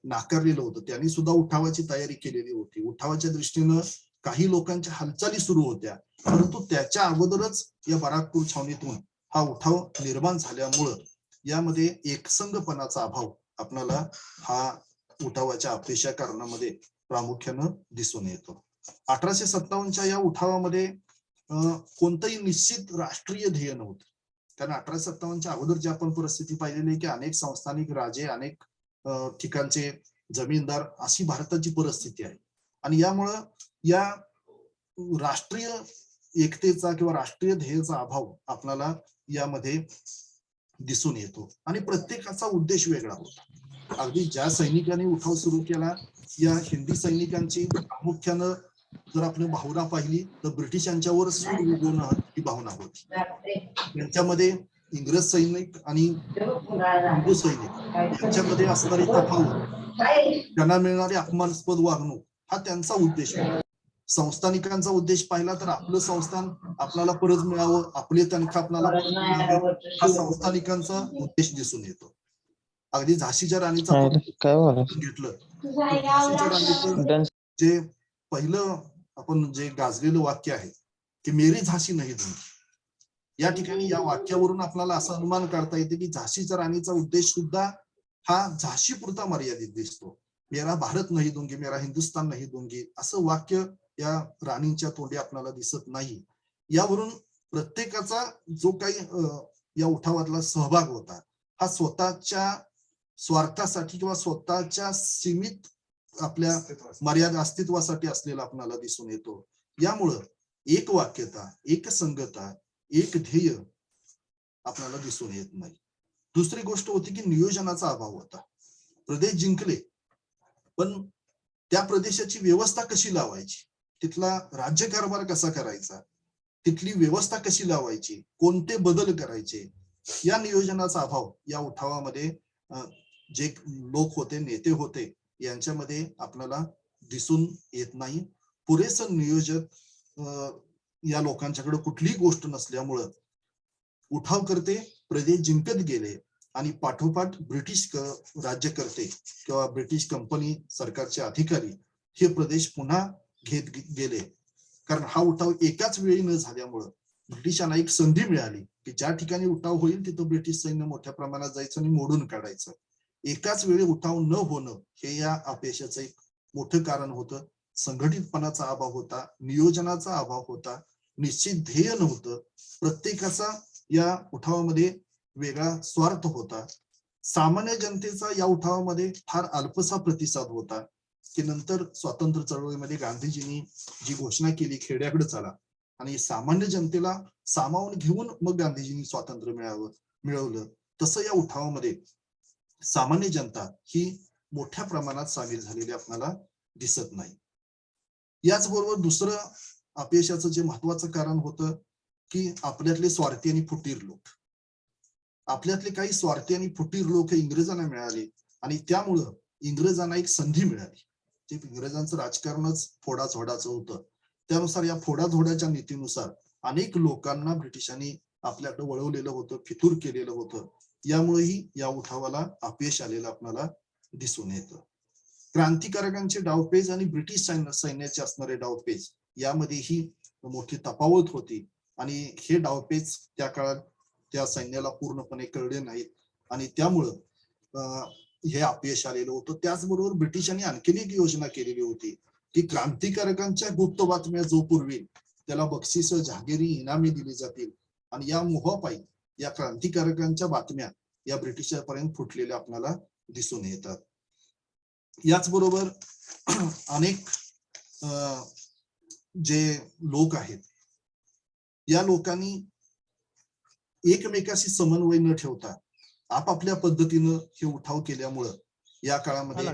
नाकारलेलं होतं. त्यांनी सुद्धा उठावाची तयारी केलेली होती. उठावाच्या दृष्टीनं काही लोकांच्या हालचाली सुरू होत्या, परंतु त्याच्या अगोदरच या बराकपूर छावणीतून हा उठाव निर्माण झाल्यामुळं यामध्ये एकसंघपणाचा अभाव आपल्याला हा उठावाच्या अपयशा कारणामध्ये प्रामुख्यानं दिसून येतो. 1857च्या या उठावामध्ये कोणतंही निश्चित राष्ट्रीय ध्येय नव्हतं. कारण 1857च्या अगोदर जी आपण परिस्थिती पाहिलेली आहे की अनेक संस्थानिक राजे, अनेक ठिकाणचे जमीनदार, अशी भारताची परिस्थिती आहे. आणि यामुळं या राष्ट्रीय एकतेचा किंवा राष्ट्रीय ध्येयाचा अभाव आपल्याला यामध्ये दिसून येतो. आणि प्रत्येकाचा उद्देश वेगळा होता. अगदी ज्या सैनिकांनी उठाव सुरू केला, या हिंदी सैनिकांची प्रामुख्यानं जर आपण भावना पाहिली तर ब्रिटिशांच्यावर सूड उगवणं ही भावना होती. त्यांच्यामध्ये इंग्रज सैनिक आणि हिंदू सैनिक यांच्यामध्ये असणारी तफावत, त्यांना मिळणारी अपमानास्पद वागणूक हा त्यांचा उद्देश होता. संस्थानिकांचा उद्देश पाहिला तर आपलं संस्थान आपल्याला परत मिळावं, आपली तनखा आपल्याला परत मिळावी, हा संस्थानिकांचा उद्देश दिसून येतो. अगदी झाशीच्या राणीचा घेतलं, झाशीच्या राणीचं जे पहिलं आपण जे गाजलेलं वाक्य आहे की मेरी झाशी नाही दूंगी, या ठिकाणी या वाक्यावरून आपल्याला असा अनुमान काढता येते की झाशीच्या राणीचा उद्देश सुद्धा हा झाशी पुरता मर्यादित दिसतो. मेरा भारत नाही दूंगी, मेरा हिंदुस्तान नाही दूंगी असं वाक्य या राणींच्या तोंडी आपल्याला दिसत नाही. यावरून प्रत्येकाचा जो काही या उठावातला सहभाग होता हा स्वतःच्या स्वार्थासाठी किंवा स्वतःच्या सीमित आपल्या मर्यादा अस्तित्वासाठी असलेला आपल्याला दिसून येतो. यामुळं एक वाक्यता, एक संगता, एक ध्येय आपल्याला दिसून येत नाही. दुसरी गोष्ट होती की नियोजनाचा अभाव होता. प्रदेश जिंकले, पण त्या प्रदेशाची व्यवस्था कशी लावायची, तिथला राज्यकारभार कसा करायचा, तिथली व्यवस्था कशी लावायची, कोणते बदल करायचे, या नियोजनाचा अभाव या उठावामध्ये जे लोक होते, नेते होते, यांच्यामध्ये आपल्याला दिसून येत नाही. पुरेसं नियोजन या लोकांच्याकडे कुठलीही गोष्ट नसल्यामुळं उठावकर्ते प्रदेश जिंकत गेले आणि पाठोपाठ ब्रिटिश राज्यकर्ते किंवा ब्रिटिश कंपनी सरकारचे अधिकारी हे प्रदेश पुन्हा घेत गेले. कारण हा उठाव एकाच वेळी न झाल्यामुळं ब्रिटिशांना एक संधी मिळाली की ज्या ठिकाणी उठाव होईल तिथं ब्रिटिश सैन्य मोठ्या प्रमाणात जायचं आणि मोडून काढायचं. एकाच वेळी उठाव न होणं हे या अपयशाचं एक मोठं कारण होतं. संघटितपणाचा अभाव होता, नियोजनाचा अभाव होता, निश्चित ध्येय नव्हतं. प्रत्येकाचा या उठावामध्ये वेगळा स्वार्थ होता. सामान्य जनतेचा या उठावामध्ये फार अल्पसा प्रतिसाद होता की नंतर स्वातंत्र्य चळवळीमध्ये गांधीजींनी जी घोषणा केली खेड्याकडे चला, आणि सामान्य जनतेला सामावून घेऊन मग गांधीजींनी स्वातंत्र्य मिळवलं. तसं या उठावामध्ये सामान्य जनता ही मोठ्या प्रमाणात सामील झालेली आपल्याला दिसत नाही. याचबरोबर दुसरं अपयशाचं जे महत्वाचं कारण होतं की आपल्यातले स्वार्थी आणि फुटीर लोक, आपल्यातले काही स्वार्थी आणि फुटीर लोक हे इंग्रजांना मिळाले आणि त्यामुळं इंग्रजांना एक संधी मिळाली. जे इंग्रजांचं राजकारणच फोडाझोडाचं होतं, त्यानुसार या फोडाझोडाच्या नीतीनुसार अनेक लोकांना ब्रिटिशांनी आपल्याकडे वळवलेलं होतं, फितूर केलेलं होतं. यामुळेही या उठावाला अपयश आलेलं आपल्याला दिसून येतं. क्रांतिकारकांचे डावपेच आणि ब्रिटिश सैन्याचे असणारे डावपेच यामध्येही मोठी तफावत होती आणि हे डावपेच त्या काळात त्या सैन्याला पूर्णपणे कळले नाहीत आणि त्यामुळं हे अपयश आलेलं होतं. त्याचबरोबर ब्रिटिशांनी आणखीन एक योजना केलेली होती की क्रांतिकारकांच्या गुप्त बातम्या जो पुरवेल त्याला बक्षीस, जहागिरी, इनामे दिली जातील आणि या मोहापायी या क्रांतिकारकांच्या बातम्या या ब्रिटिशांपर्यंत फुटलेल्या आपल्याला दिसून येतात. याचबरोबर अनेक जे लोक आहेत या लोकांनी एकमेकाशी समन्वय न ठेवता आपापल्या पद्धतीनं हे उठाव केल्यामुळं या काळामध्ये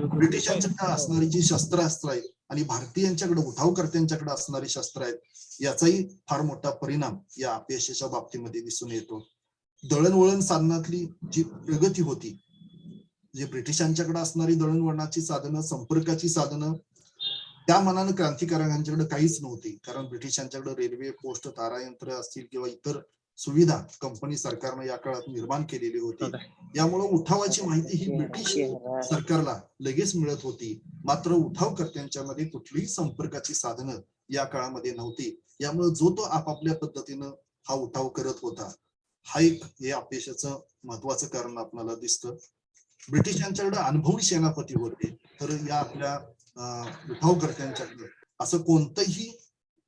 ब्रिटिशांच्याकडे असणारी जी शस्त्रास्त्र आहेत आणि भारतीयांच्याकडे उठावकर्त्यांच्याकडे असणारी शस्त्र आहेत याचाही फार मोठा परिणाम या अपयशाच्या बाबतीमध्ये दिसून येतो. दळणवळण साधनातली जी प्रगती होती, जे ब्रिटिशांच्याकडे असणारी दळणवळणाची साधनं, संपर्काची साधनं, त्या मनानं क्रांतिकारकांच्याकडे काहीच नव्हती. कारण ब्रिटिशांच्याकडे रेल्वे, पोस्ट, तारायंत्र असतील किंवा इतर सुविधा कंपनी सरकारनं या काळात निर्माण केलेली होती. यामुळे उठावाची माहिती ही ब्रिटिश सरकारला लगेच मिळत होती. मात्र उठावकर्त्यांच्या मध्ये कुठलीही संपर्काची साधनं या काळामध्ये नव्हती. यामुळे जो तो आपापल्या पद्धतीनं हा उठाव करत होता. हा एक हे अपयशाचं महत्वाचं कारण आपल्याला दिसतं. ब्रिटिशांच्याकडे अनुभवी सेनापती होते, तर या आपल्या उठावकर्त्यांच्याकडे असं कोणतंही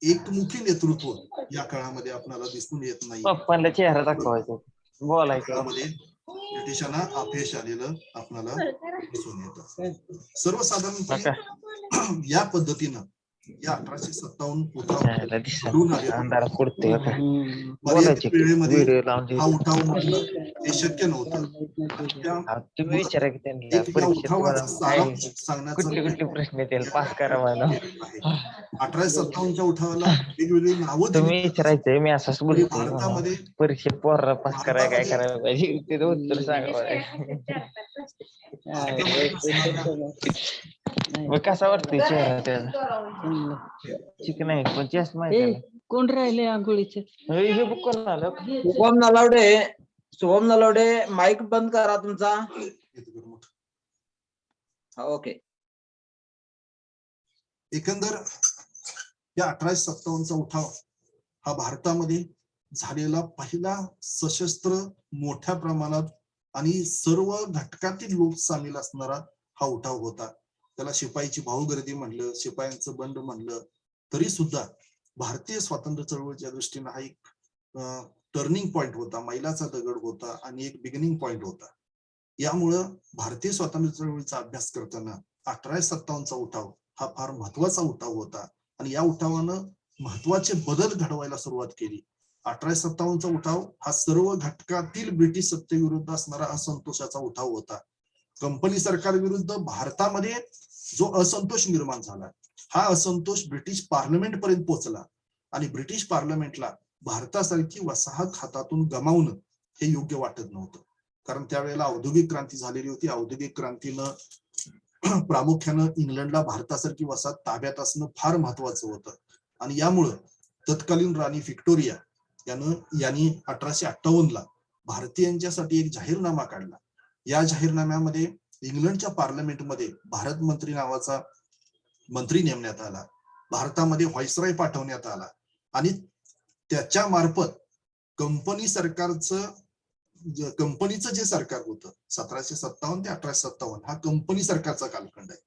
एकमुखी नेतृत्व या काळामध्ये आपल्याला दिसून येत नाही. पप्पांना चेहरा दाखवायचा, बोलायचं. ब्रिटिशांना अपयश आलेलं आपल्याला दिसून येतं. सर्वसाधारणपणे या पद्धतीनं या 1857 उठाव घडून आलेला वेळेमध्ये हा उठाव होणं हे शक्य नव्हतं. उठावाचा सारांश सांगण्याचा कुठले प्रश्न त्याला पास करावा. 1857च्या उठावाला वेगवेगळी नावं तुम्ही विचारायचंय, मी असंच बोलतो. भारतामध्ये परीक्षेत पोराला पास करायला काय करायला पाहिजे ते उत्तर सांगा. मग कसा वाटतोय चेहरा त्याला? चिकन आहे पण चेस्ट माहिती कोण राहिले आंघोळीचे? हे बुक करून आलं. शुभम नलावडे माईक बंद करा तुमचा. ओके. एकंदर या 1857चा उठाव हा भारतामध्ये झालेला पहिला सशस्त्र मोठ्या प्रमाणात आणि सर्व घटकातील लोक सामील असणारा हा उठाव होता. त्याला शिपाईची भाऊगर्दी म्हणलं, शिपायांचं बंड म्हणलं, तरी सुद्धा भारतीय स्वातंत्र्य चळवळीच्या दृष्टीनं हा एक टर्निंग पॉइंट होता, मैलाचा दगड होता आणि एक बिगिनिंग पॉइंट होता. यामुळं भारतीय स्वातंत्र्य चळवळीचा अभ्यास करताना 1857चा उठाव हा फार महत्वाचा उठाव होता आणि या उठावानं महत्वाचे बदल घडवायला सुरुवात केली. 1857चा उठाव हा सर्व घटकातील ब्रिटिश सत्तेविरुद्ध असणारा असंतोषाचा उठाव होता. कंपनी सरकार विरुद्ध भारतामध्ये जो असंतोष निर्माण झाला, हा असंतोष ब्रिटिश पार्लमेंट पर्यंत पोहोचला आणि ब्रिटिश पार्लमेंटला भारतासारखी वसाहत हातातून गमावणं हे योग्य वाटत नव्हतं. कारण त्यावेळेला औद्योगिक क्रांती झालेली होती. औद्योगिक क्रांतीनं प्रामुख्यानं इंग्लंडला भारतासारखी वसाहत ताब्यात असणं फार महत्वाचं होतं आणि यामुळं तत्कालीन राणी व्हिक्टोरिया यांनी 1858ला भारतीयांच्यासाठी एक जाहीरनामा काढला. या जाहीरनाम्यामध्ये इंग्लंडच्या पार्लमेंटमध्ये भारत मंत्री नावाचा मंत्री नेमण्यात आला. भारतामध्ये व्हाईसरॉय पाठवण्यात आला आणि त्याच्या मार्फत कंपनीचं जे सरकार होतं 1757 ते 1857 हा कंपनी सरकारचा कालखंड आहे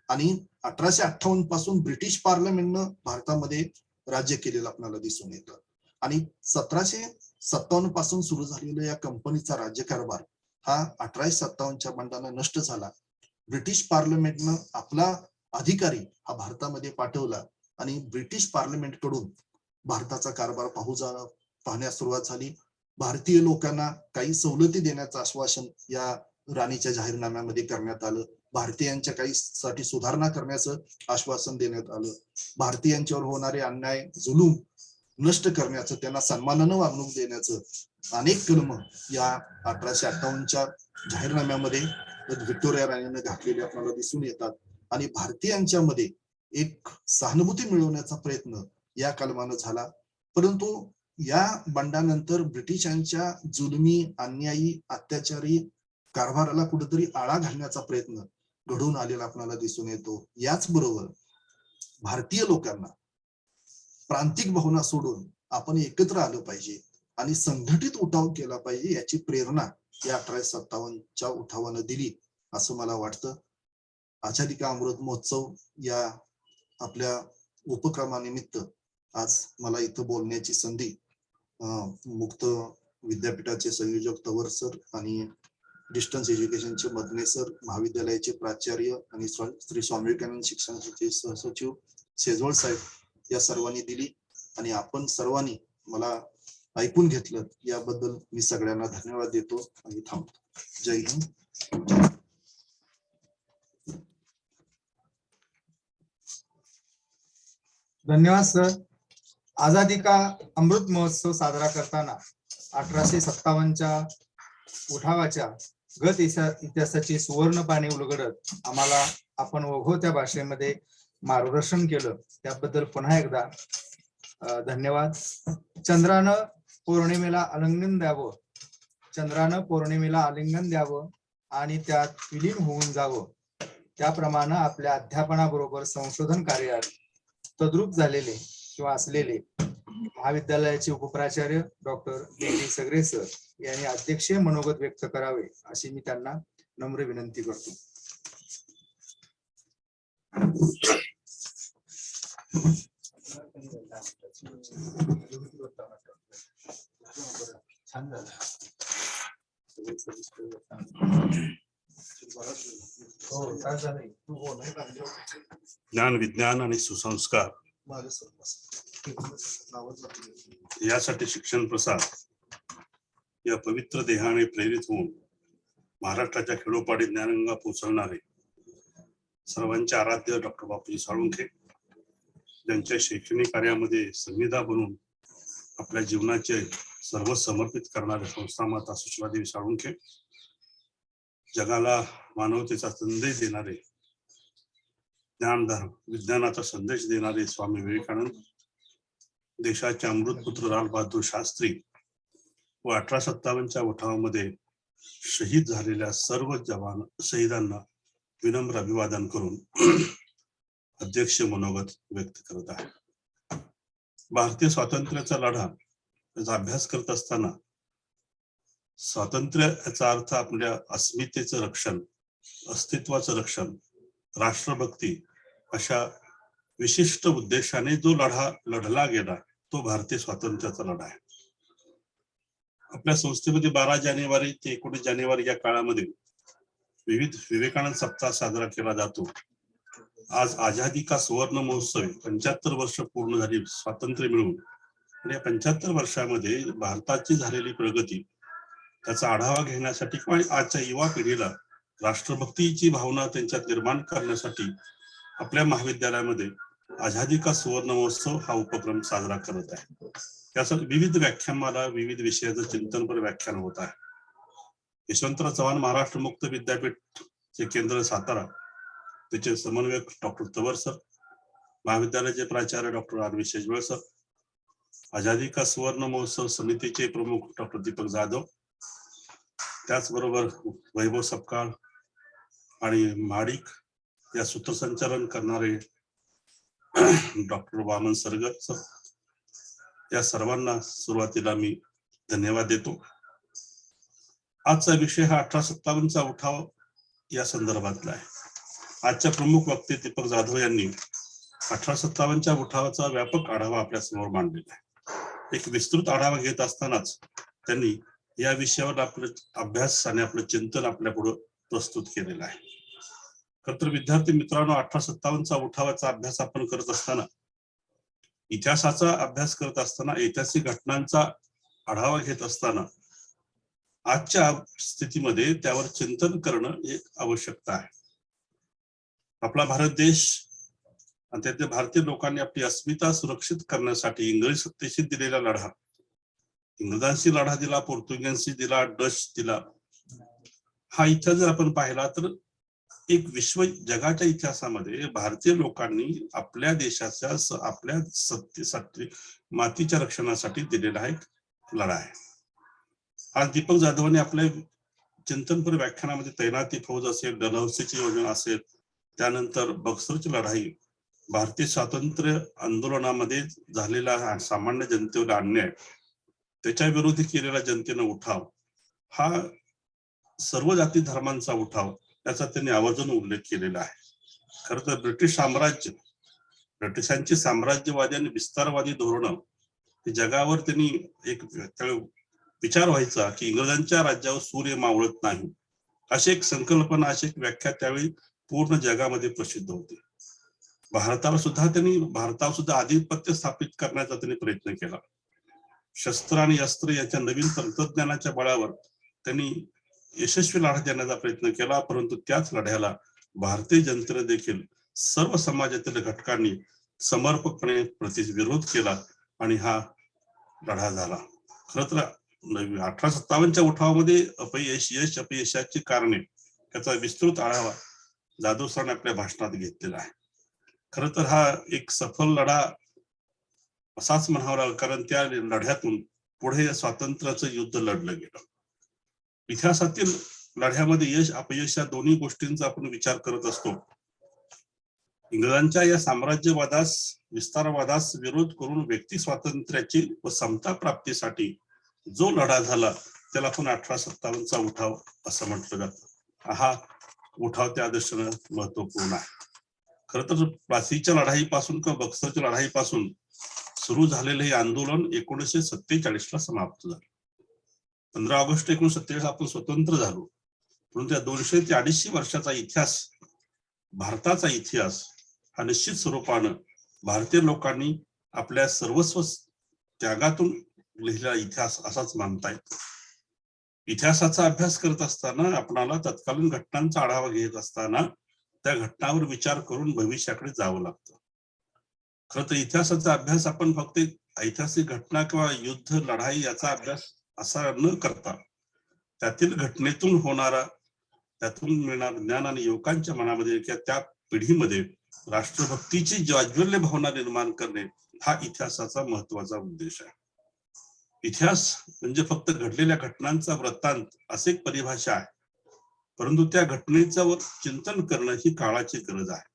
आणि 1858 पासून ब्रिटिश पार्लमेंटनं भारतामध्ये राज्य केलेलं आपल्याला दिसून येतं आणि 1757 पासून सुरू झालेला या कंपनीचा राज्यकारभार हा 1857च्या बंडानं नष्ट झाला. ब्रिटिश पार्लमेंटनं आपला अधिकारी हा भारतामध्ये पाठवला आणि ब्रिटिश पार्लमेंट कडून भारताचा कारभार पाहण्यास सुरुवात झाली. भारतीय लोकांना काही सवलती देण्याचं आश्वासन या राणीच्या जाहीरनाम्यामध्ये करण्यात आलं. भारतीयांच्या काही साठी सुधारणा करण्याचं आश्वासन देण्यात आलं. भारतीयांच्यावर होणारे अन्याय, जुलूम नष्ट करण्याचं, त्यांना सन्मानानं वागणूक देण्याचं अनेक कलम या 1858च्या जाहीरनाम्यामध्ये व्हिक्टोरिया राणीने घातलेले आपल्याला दिसून येतात आणि भारतीयांच्या मध्ये एक सहानुभूती मिळवण्याचा प्रयत्न या कलमानं झाला. परंतु या बंडानंतर ब्रिटिशांच्या जुलमी, अन्यायी, अत्याचारी कारभाराला कुठेतरी आळा घालण्याचा प्रयत्न घडून आलेला आपल्याला दिसून येतो. याचबरोबर भारतीय लोकांना प्रांतिक भावना सोडून आपण एकत्र आलं पाहिजे आणि संघटित उठाव केला पाहिजे याची प्रेरणा या 1857च्या उठावानं दिली असं मला वाटतं. आझादी का अमृत महोत्सव या आपल्या उपक्रमानिमित्त आज मला इथं बोलण्याची संधी मुक्त विद्यापीठाचे संयोजक तवर सर आणि डिस्टन्स एज्युकेशनचे मदने सर, महाविद्यालयाचे प्राचार्य आणि श्री स्वामी विवेकानंद शिक्षणाचे सहसचिव शेजवळ साहेब या सर्वांनी दिली आणि आपण सर्वांनी मला ऐकून घेतलं याबद्दल मी सगळ्यांना धन्यवाद देतो आणि थांबतो. जय हिंद. धन्यवाद सर. आझादी का अमृत महोत्सव साजरा करताना 1857च्या उठावाच्या गत इतिहासाची सुवर्ण पाने उलगडत आम्हाला आपण ओघवत्या भाषेमध्ये मार्गदर्शन केलं त्याबद्दल पुन्हा एकदा धन्यवाद. चंद्रानं पौर्णिमेला आलिंगन द्यावं आणि त्यात विलीन होऊन जावं, त्याप्रमाणे आपल्या अध्यापनाबरोबर संशोधन कार्यात तद्रूप झालेले किंवा असलेले महाविद्यालयाचे उपप्राचार्य डॉक्टर डी सगरे सर यांनी अध्यक्षीय मनोगत व्यक्त करावे अशी मी त्यांना नम्र विनंती करतो. ज्ञान, विज्ञान आणि सुसंस्कार यासाठी शिक्षण प्रसार या पवित्र देहाने प्रेरित होऊन महाराष्ट्राच्या खेडोपाडी ज्ञानगंगा पोचवणारे सर्वांचे आराध्य डॉक्टर बापूजी साळुंखे, ज्यांच्या शैक्षणिक कार्यामध्ये संविधा बनून आपल्या जीवनाचे सर्व समर्पित करणारे संस्था माता सुषमादेवी साळुंखे, जगाला मानवतेचा संदेश देणारे, ज्ञान धर्म विज्ञानाचा संदेश देणारे स्वामी विवेकानंद, देशाचे अमृतपुत्र लाल बहादूर शास्त्री व 1857च्या उठावामध्ये शहीद झालेल्या सर्व जवान शहीदांना विनम्र अभिवादन करून अध्यक्ष मनोगत व्यक्त करत आहे. भारतीय स्वातंत्र्याचा लढा याचा अभ्यास करत असताना स्वातंत्र्य याचा अर्थ आपल्या अस्मितेचं रक्षण, अस्तित्वाचं रक्षण, राष्ट्रभक्ती अशा विशिष्ट उद्देशाने जो लढा लढला गेला तो भारतीय स्वातंत्र्याचा लढा आहे. आपल्या संस्थेमध्ये 12 जानेवारी ते 19 जानेवारी या काळामध्ये विविध विवेकानंद सप्ताह साजरा केला जातो. आज आझादी का सुवर्ण महोत्सव 75 वर्ष पूर्ण झाली स्वातंत्र्य मिळवून, आणि या 75 वर्षामध्ये भारताची झालेली प्रगती त्याचा आढावा घेण्यासाठी किंवा आजच्या युवा पिढीला राष्ट्रभक्तीची भावना त्यांच्यात निर्माण करण्यासाठी आपल्या महाविद्यालयामध्ये आझादी का सुवर्ण महोत्सव हा उपक्रम साजरा करत आहे. त्यासाठी विविध व्याख्यानमाला, विविध विषयाचं चिंतनपर व्याख्यान होत आहे. यशवंतराव चव्हाण महाराष्ट्र मुक्त विद्यापीठचे केंद्र सातारा, त्याचे समन्वयक डॉक्टर तवर सर, महाविद्यालयाचे प्राचार्य डॉक्टर आर.व्ही. शेजवळ सर, आझादी का सुवर्ण महोत्सव समितीचे प्रमुख डॉक्टर दीपक जाधव, त्याचबरोबर वैभव सपकाळ आणि माडिक या सूत्रसंचालन करणारे डॉक्टर वामन सरगर सर, या सर्वांना सुरुवातीला मी धन्यवाद देतो. आजचा विषय हा 1857चा उठाव या संदर्भातला आहे. आजच्या प्रमुख वक्ते दीपक जाधव यांनी 1857च्या उठावाचा व्यापक आढावा आपल्या समोर मांडलेला आहे. एक विस्तृत आढावा घेत असतानाच त्यांनी या विषयावर आपलं अभ्यास आणि आपलं चिंतन आपल्या पुढे प्रस्तुत केलेलं आहे. खरं तर विद्यार्थी मित्रांनो, 1857चा उठावाचा अभ्यास आपण करत असताना, इतिहासाचा अभ्यास करत असताना, ऐतिहासिक घटनांचा आढावा घेत असताना आजच्या स्थितीमध्ये त्यावर चिंतन करणं एक आवश्यकता आहे. आपला भारत देश आणि त्यातल्या भारतीय लोकांनी आपली अस्मिता सुरक्षित करण्यासाठी इंग्रजी सत्तेशी दिलेला लढा, इंग्रजांशी लढा दिला, पोर्तुगीजांशी दिला, डच दिला, हा इतिहास जर आपण पाहिला तर एक विश्व जगाच्या इतिहासामध्ये भारतीय लोकांनी आपल्या देशाच्या आपल्या सत्तेसाठी मातीच्या रक्षणासाठी दिलेला एक लढा आहे. आज दीपक जाधवांनी आपल्या चिंतनपर व्याख्यानामध्ये तैनाती फौज असेल, डलहौसीची योजना असेल, त्यानंतर बक्सरची लढाई, भारतीय स्वातंत्र्य आंदोलनामध्ये झालेला सामान्य जनतेवर अन्याय, त्याच्या विरोधी केलेला जनतेनं उठाव, हा सर्व जाती धर्मांचा उठाव, त्याचा त्यांनी आवर्जून उल्लेख केलेला आहे. खरं तर ब्रिटिशांची साम्राज्यवादी आणि विस्तारवादी धोरणं की जगावर त्यांनी एक त्यावेळी विचार व्हायचा की इंग्रजांच्या राज्यावर सूर्य मावळत नाही, अशी एक संकल्पना, अशी एक व्याख्या त्यावेळी पूर्ण जगामध्ये प्रसिद्ध होती. भारतावर सुद्धा आधिपत्य स्थापित करण्याचा त्यांनी प्रयत्न केला. शस्त्र आणि अस्त्र याच्या नवीन तंत्रज्ञानाच्या बळावर त्यांनी यशस्वी लढा देण्याचा प्रयत्न केला. परंतु त्याच लढ्याला भारतीय जनतेने देखील सर्व समाजातील घटकांनी समर्पकपणे विरोध केला आणि हा लढा झाला. खर तर 1857च्या उठावामध्ये अपयशाची कारणे त्याचा विस्तृत आढावा जाधव सरांनी आपल्या भाषणात घेतलेला आहे. खर तर हा एक सफल लढा असाच म्हणावा लागेल, कारण त्या लढ्यातून पुढे स्वातंत्र्याचं युद्ध लढलं गेलं. इतिहासातील लढ्यामध्ये यश अपयश या दोन्ही गोष्टींचा आपण विचार करत असतो. इंग्रजांच्या या साम्राज्यवादास विस्तारवादास विरोध करून व्यक्ती स्वातंत्र्याची व समता प्राप्तीसाठी जो लढा झाला त्याला आपण 1857चा उठाव असं म्हटलं जातं. हा उठाव त्या दृष्टीनं महत्वपूर्ण आहे. खर तर प्लासीच्या लढाईपासून किंवा बक्सरच्या लढाईपासून सुरू झालेलं हे आंदोलन 1947ला समाप्त झालं. 15 ऑगस्ट 1947 आपण स्वतंत्र झालो. परंतु त्या 200 ते 250 वर्षाचा इतिहास, भारताचा इतिहास हा निश्चित स्वरूपानं भारतीय लोकांनी आपल्या सर्वस्व त्यागातून लिहिलेला इतिहास असाच मानता येतो. इतिहासाचा अभ्यास करत असताना आपणाला तत्कालीन घटनांचा आढावा घेत असताना त्या घटनावर विचार करून भविष्याकडे जावं लागतं. खरं तर इतिहासाचा अभ्यास आपण फक्त ऐतिहासिक घटना किंवा युद्ध लढाई याचा अभ्यास असा न करता त्यातील घटनेतून होणारा, त्यातून मिळणारा ज्ञान आणि युवकांच्या मनामध्ये किंवा त्या पिढीमध्ये राष्ट्रभक्तीची ज्वाज्वल्य भावना निर्माण करणे हा इतिहासाचा महत्वाचा उद्देश आहे. इतिहास म्हणजे फक्त घडलेल्या घटनांचा वृत्तांत असे एक परिभाषा आहे, परंतु त्या घटनेच्यावर चिंतन करणं ही काळाची गरज आहे.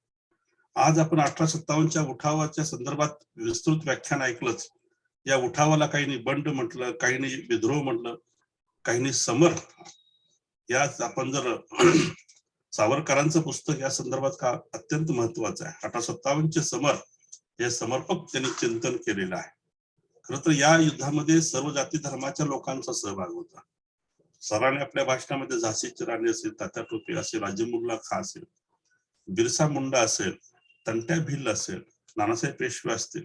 आज आपण 1857च्या उठावाच्या संदर्भात विस्तृत व्याख्यान ऐकलंच. या उठावाला काहींनी बंड म्हटलं, काहींनी विद्रोह म्हटलं, काहींनी समर. याच आपण जर सावरकरांचं पुस्तक या संदर्भात का अत्यंत महत्वाचं आहे. 1857चे समर हे समर्पक त्यांनी चिंतन केलेलं आहे. खरं तर या युद्धामध्ये सर्व जाती धर्माच्या लोकांचा सहभाग होता. सरांनी आपल्या भाषणामध्ये झाशीची राणी असेल, तात्या टोपे असेल, राजेमुल्ला खां असेल, बिरसा मुंडा असेल, तंट्या भिल्ल असेल, नानासाहेब पेशवे असतील,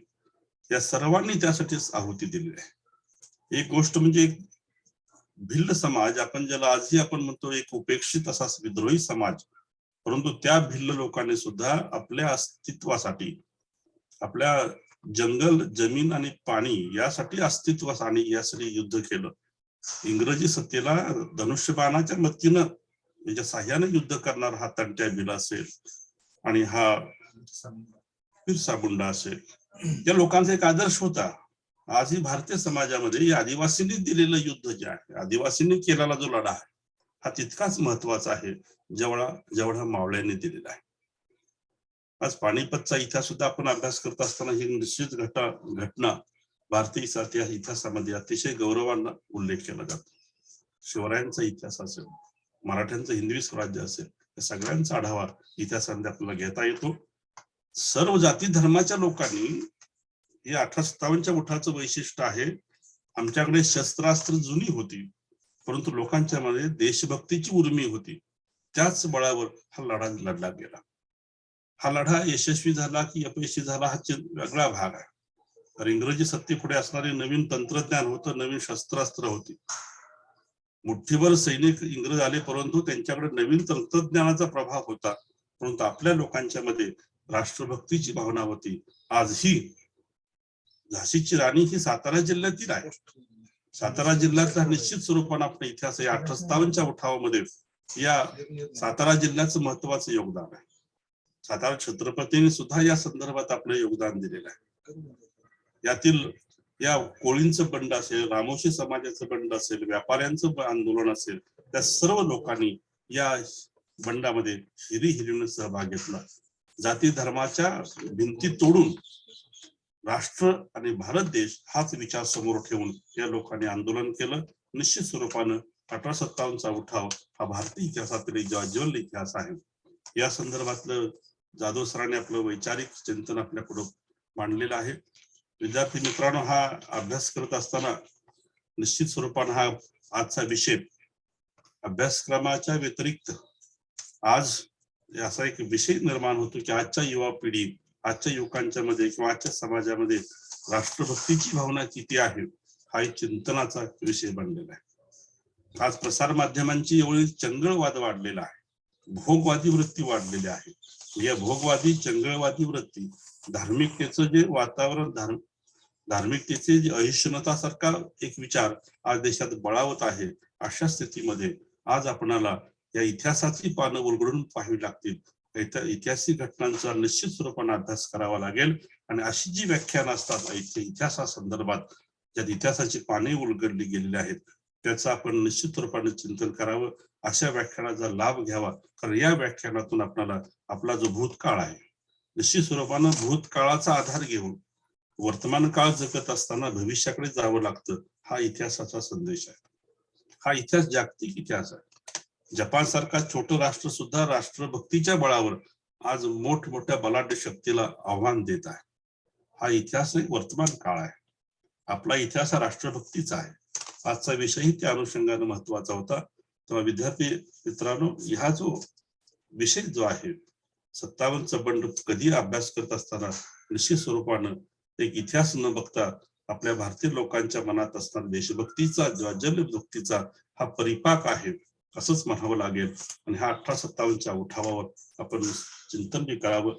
या सर्वांनी त्यासाठी आहुती दिली आहे. एक गोष्ट म्हणजे एक भिल्ल समाज, आपण ज्याला आजही आपण म्हणतो एक उपेक्षित असा विद्रोही समाज, परंतु त्या भिल्ल लोकांनी सुद्धा आपल्या अस्तित्वासाठी, आपल्या जंगल, जमीन आणि पाणी यासाठी अस्तित्वास आणि यासाठी युद्ध केलं. इंग्रजी सत्तेला धनुष्यबाणाच्या मदतीनं म्हणजे साह्याने युद्ध करणार हा तंट्या भिल्ल असेल आणि हा बिरसा मुंडा असेल, या लोकांचा एक आदर्श होता. आजही भारतीय समाजामध्ये या आदिवासींनी दिलेलं युद्ध जे आहे, आदिवासींनी केलेला जो लढा आहे हा तितकाच महत्वाचा आहे जेवढा मावळ्यांनी दिलेला आहे. आज पानिपतचा इतिहास सुद्धा आपण अभ्यास करत असताना ही निश्चित घटना भारतीय इतिहासामध्ये अतिशय गौरवानं उल्लेख केला जातो. शिवरायांचा इतिहास असेल, मराठ्यांचं हिंदवी स्वराज्य असेल, या सगळ्यांचा आढावा इतिहासामध्ये आपल्याला घेता येतो. सर्व जाती धर्माच्या लोकांनी, हे 1857च्या उठावाचं वैशिष्ट्य आहे, आमच्याकडे शस्त्रास्त्र जुनी होती परंतु लोकांच्या मध्ये देशभक्तीची उर्मी होती. त्याच बळावर हा लढा लढला गेला. हा लढा यशस्वी झाला की अपयशी झाला हा वेगळा भाग आहे. तर इंग्रजी सत्तेपुढे असणारे नवीन तंत्रज्ञान होतं, नवीन शस्त्रास्त्र होती. मुठ्ठीभर सैनिक इंग्रज आले परंतु त्यांच्याकडे नवीन तंत्रज्ञानाचा प्रभाव होता. परंतु आपल्या लोकांच्या मध्ये राष्ट्रभक्तीची भावना होती. आजही झाशीची राणी ही सातारा जिल्ह्यातील आहे. सातारा जिल्ह्याचा निश्चित स्वरूपाने आपला इतिहास आहे. 1857च्या उठावामध्ये या सातारा जिल्ह्याचं महत्वाचं योगदान आहे. सातारा छत्रपतींनी सुद्धा या संदर्भात आपलं योगदान दिलेलं आहे. यातील या कोळींचं बंड असेल, रामोशी समाजाचं बंड असेल, व्यापाऱ्यांचं आंदोलन असेल, त्या सर्व लोकांनी या बंडामध्ये हिरीनं सहभाग घेतला. जाती धर्माच्या भिंती तोडून राष्ट्र आणि भारत देश हाच विचार समोर ठेवून या लोकांनी आंदोलन केलं. निश्चित स्वरूपानं 1857चा उठाव हा भारतीय इतिहासातील एक ज्वाज्वल्य इतिहास आहे. या संदर्भातलं जाधव सरांनी आपलं वैचारिक चिंतन आपल्या पुढे मांडलेलं आहे. विद्यार्थी मित्रांनो, हा अभ्यास करत असताना निश्चित स्वरूपाने हा आजचा विषय अभ्यासक्रमाच्या व्यतिरिक्त आज असा एक विषय निर्माण होतो की आजच्या युवा पिढी, आजच्या युवकांच्या मध्ये किंवा आजच्या समाजामध्ये राष्ट्रभक्तीची भावना किती आहे हा एक चिंतनाचा विषय बनलेला आहे. आज प्रसार माध्यमांची एवढी चंगळवाद वाढलेला आहे, भोगवादी वृत्ती वाढलेली आहे. या भोगवादी चंगळवादी वृत्ती, धार्मिकतेचं जे वातावरण, धार्मिकतेचे जे अहिष्णुतासारखा एक विचार आज देशात बळावत आहे. अशा स्थितीमध्ये आज आपणाला या इतिहासाची पानं उलगडून पाहावी लागतील. ऐतिहासिक घटनांचा निश्चित स्वरूपाने अभ्यास करावा लागेल आणि अशी जी व्याख्यानं असतात इतिहासासंदर्भात, ज्यात इतिहासाची पाने उलगडली गेलेली आहेत, त्याचं आपण निश्चित स्वरूपाने चिंतन करावं. अशा व्याख्यानाचा लाभ घ्यावा, कारण या व्याख्यानातून आपल्याला आपला जो भूतकाळ आहे, निश्चित स्वरूपानं भूतकाळाचा आधार घेऊन वर्तमान काळ जगत असताना भविष्याकडे जावं लागतं. हा इतिहासाचा संदेश आहे. हा इतिहास जागतिक इतिहास आहे. जपान सारखा छोटं राष्ट्र सुद्धा राष्ट्रभक्तीच्या बळावर आज मोठमोठ्या बलाढ्य शक्तीला आव्हान देत आहे. हा इतिहास एक वर्तमान काळ आहे. आपला इतिहास हा राष्ट्रभक्तीचा आहे. आजचा विषयही त्या अनुषंगाने महत्वाचा होता. तेव्हा विद्यार्थी मित्रांनो, हा जो विषय जो आहे 57चा बंड कधी अभ्यास करत असताना निश्चित स्वरूपानं एक इतिहास न बघता आपल्या भारतीय लोकांच्या मनात असणारा देशभक्तीचा, ज्वाज्यल्यभक्तीचा हा परिपाक आहे असंच म्हणावं लागेल. आणि हा 1857च्या उठावावर आपण चिंतन बी करावं.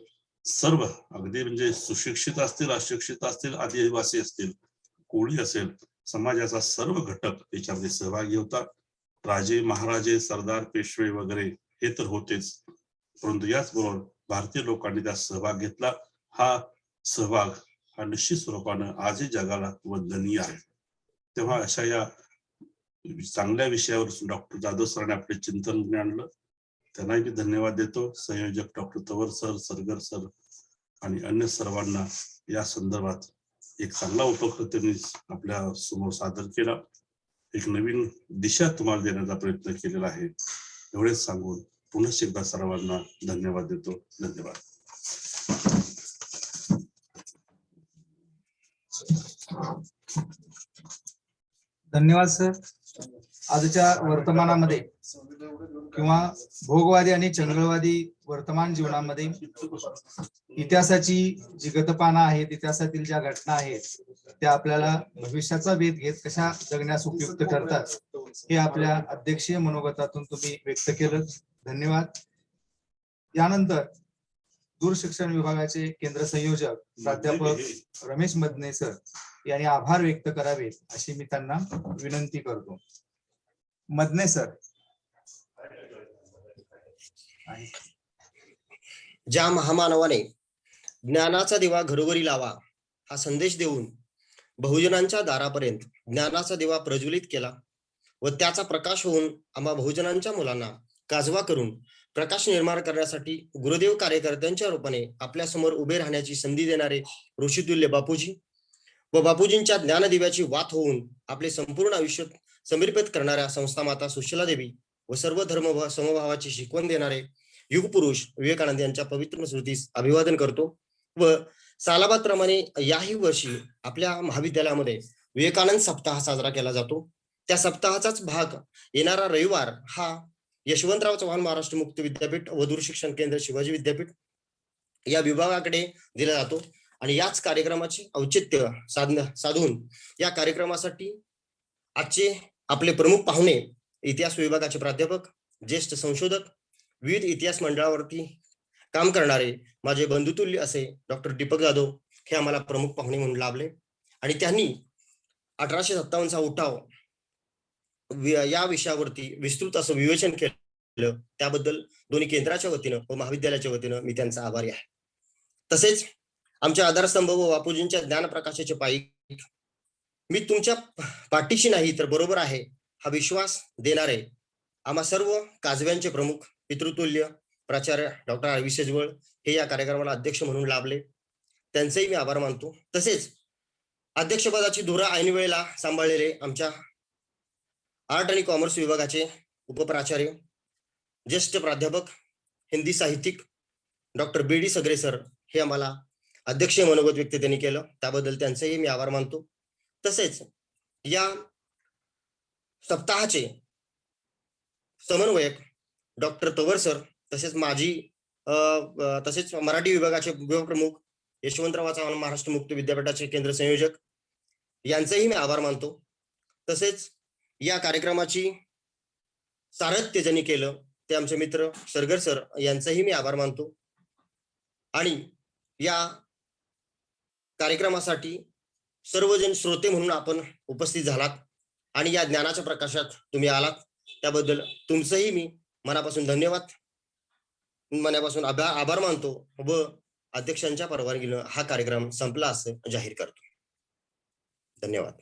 सर्व अगदी म्हणजे सुशिक्षित असतील, अशिक्षित असतील, आदिवासी असतील, कोळी असेल, समाजाचा सर्व घटक त्याच्यामध्ये सहभागी होता. राजे, महाराजे, सरदार, पेशवे वगैरे हे तर होतेच, परंतु याचबरोबर भारतीय लोकांनी त्यात सहभाग घेतला. हा सहभाग हा निश्चित स्वरूपानं आजही जगाला वंदनीय आहे. तेव्हा अशा या चांगल्या विषयावर डॉक्टर जाधव सरांनी आपले चिंतन आणलं, त्यांनाही मी धन्यवाद देतो. संयोजक डॉक्टर तवर सर, सरगर सर आणि अन्य सर्वांना या संदर्भात एक चांगला उपक्रम त्यांनी आपल्या समोर सादर केला. एक नवीन दिशा तुम्हाला देण्याचा प्रयत्न केलेला आहे. एवढेच सांगून पुन्हा एकदा सर्वांना धन्यवाद देतो. धन्यवाद. धन्यवाद सर. आजच्या वर्तमानामध्ये किंवा भोगवादी आणि चंगळवादी वर्तमान जीवनामध्ये इतिहासाची जी गतपानं आहेत, इतिहासातील ज्या घटना आहेत, त्या आपल्याला भविष्याचा वेध घेत कशा जगण्यास उपयुक्त ठरतात हे आपल्या अध्यक्षीय मनोगतातून तुम्ही व्यक्त केलं. धन्यवाद. यानंतर दूरशिक्षण विभागाचे केंद्र संयोजक प्राध्यापक रमेश मदने सर यांनी आभार व्यक्त करावेत अशी मी त्यांना विनंती करतो. मदने सर. ज्या महामानवाने ज्ञानाचा दिवा घरोघरी लावा हा संदेश देऊन बहुजनांच्या दारापर्यंत ज्ञानाचा दिवा प्रज्वलित केला व त्याचा प्रकाश होऊन आम्हा बहुजनांच्या मुलांना काजवा करून प्रकाश निर्माण करण्यासाठी गुरुदेव कार्यकर्त्यांच्या रूपाने आपल्या समोर उभे राहण्याची संधी देणारे ऋषितुल्य बापूजी व बापूजींच्या ज्ञानदिव्याची वात होऊन आपले संपूर्ण आयुष्य समर्पित करणाऱ्या संस्था माता सुशीला देवी व सर्व धर्म समभावाची शिकवण देणारे युगपुरुष विवेकानंद यांच्या पवित्र स्मृतीस अभिवादन करतो. व सालाबादप्रमाणे याही वर्षी आपल्या महाविद्यालयामध्ये विवेकानंद सप्ताह साजरा केला जातो. त्या सप्ताहाचाच भाग येणारा रविवार हा यशवंतराव चव्हाण महाराष्ट्र मुक्त विद्यापीठ व दूरशिक्षण केंद्र शिवाजी विद्यापीठ या विभागाकडे दिला जातो. आणि याच कार्यक्रमाचे औचित्य साधून या कार्यक्रमासाठी आजचे आपले प्रमुख पाहुणे इतिहास विभागाचे प्राध्यापक, ज्येष्ठ संशोधक, विविध इतिहास मंडळावरती काम करणारे माझे बंधुतुल्य असे डॉक्टर दीपक जाधव हे आम्हाला प्रमुख पाहुणे म्हणून लाभले. आणि त्यांनी 1857चा उठाव या विषयावरती विस्तृत असं विवेचन केलं. त्याबद्दल दोन्ही केंद्राच्या वतीनं व महाविद्यालयाच्या वतीनं मी त्यांचा आभारी आहे. तसेच आमच्या आधारस्तंभ व बापूजींच्या ज्ञानप्रकाशाचे पायी मी तुमच्या पाठीशी नाही तर बरोबर आहे हा विश्वास देणारे आम्हा सर्व काजव्यांचे प्रमुख पितृतुल्य प्राचार्य डॉक्टर आर.व्ही. सेजवळ हे या कार्यक्रमाला अध्यक्ष म्हणून लाभले. त्यांचेही मी आभार मानतो. तसेच अध्यक्षपदाची धुरा ऐन वेळेला सांभाळलेले आमच्या आर्ट आणि कॉमर्स विभागाचे उपप्राचार्य, ज्येष्ठ प्राध्यापक, हिंदी साहित्यिक डॉक्टर बी.डी. सगरे सर हे आम्हाला अध्यक्षीय मनोगत व्यक्त त्यांनी केलं, त्याबद्दल त्यांचेही मी आभार मानतो. तसेच या सप्ताहाचे समन्वयक डॉक्टर तोवर सर, तसेच तसेच मराठी विभागाचे विभाग प्रमुख यशवंतराव चव्हाण महाराष्ट्र मुक्त विद्यापीठाचे केंद्र संयोजक यांचेही मी आभार मानतो. तसेच या कार्यक्रमाची सारथ्य ज्यांनी केलं ते आमचे मित्र सरगर सर यांचाही मी आभार मानतो. आणि या कार्यक्रमासाठी सर्वजण श्रोते म्हणून आपण उपस्थित झालात आणि या ज्ञानाच्या प्रकाशात तुम्ही आलात, त्याबद्दल तुमचंही मी मनापासून धन्यवाद, मनापासून आभार मानतो व अध्यक्षांच्या परवानगीनं हा कार्यक्रम संपला असं जाहीर करतो. धन्यवाद.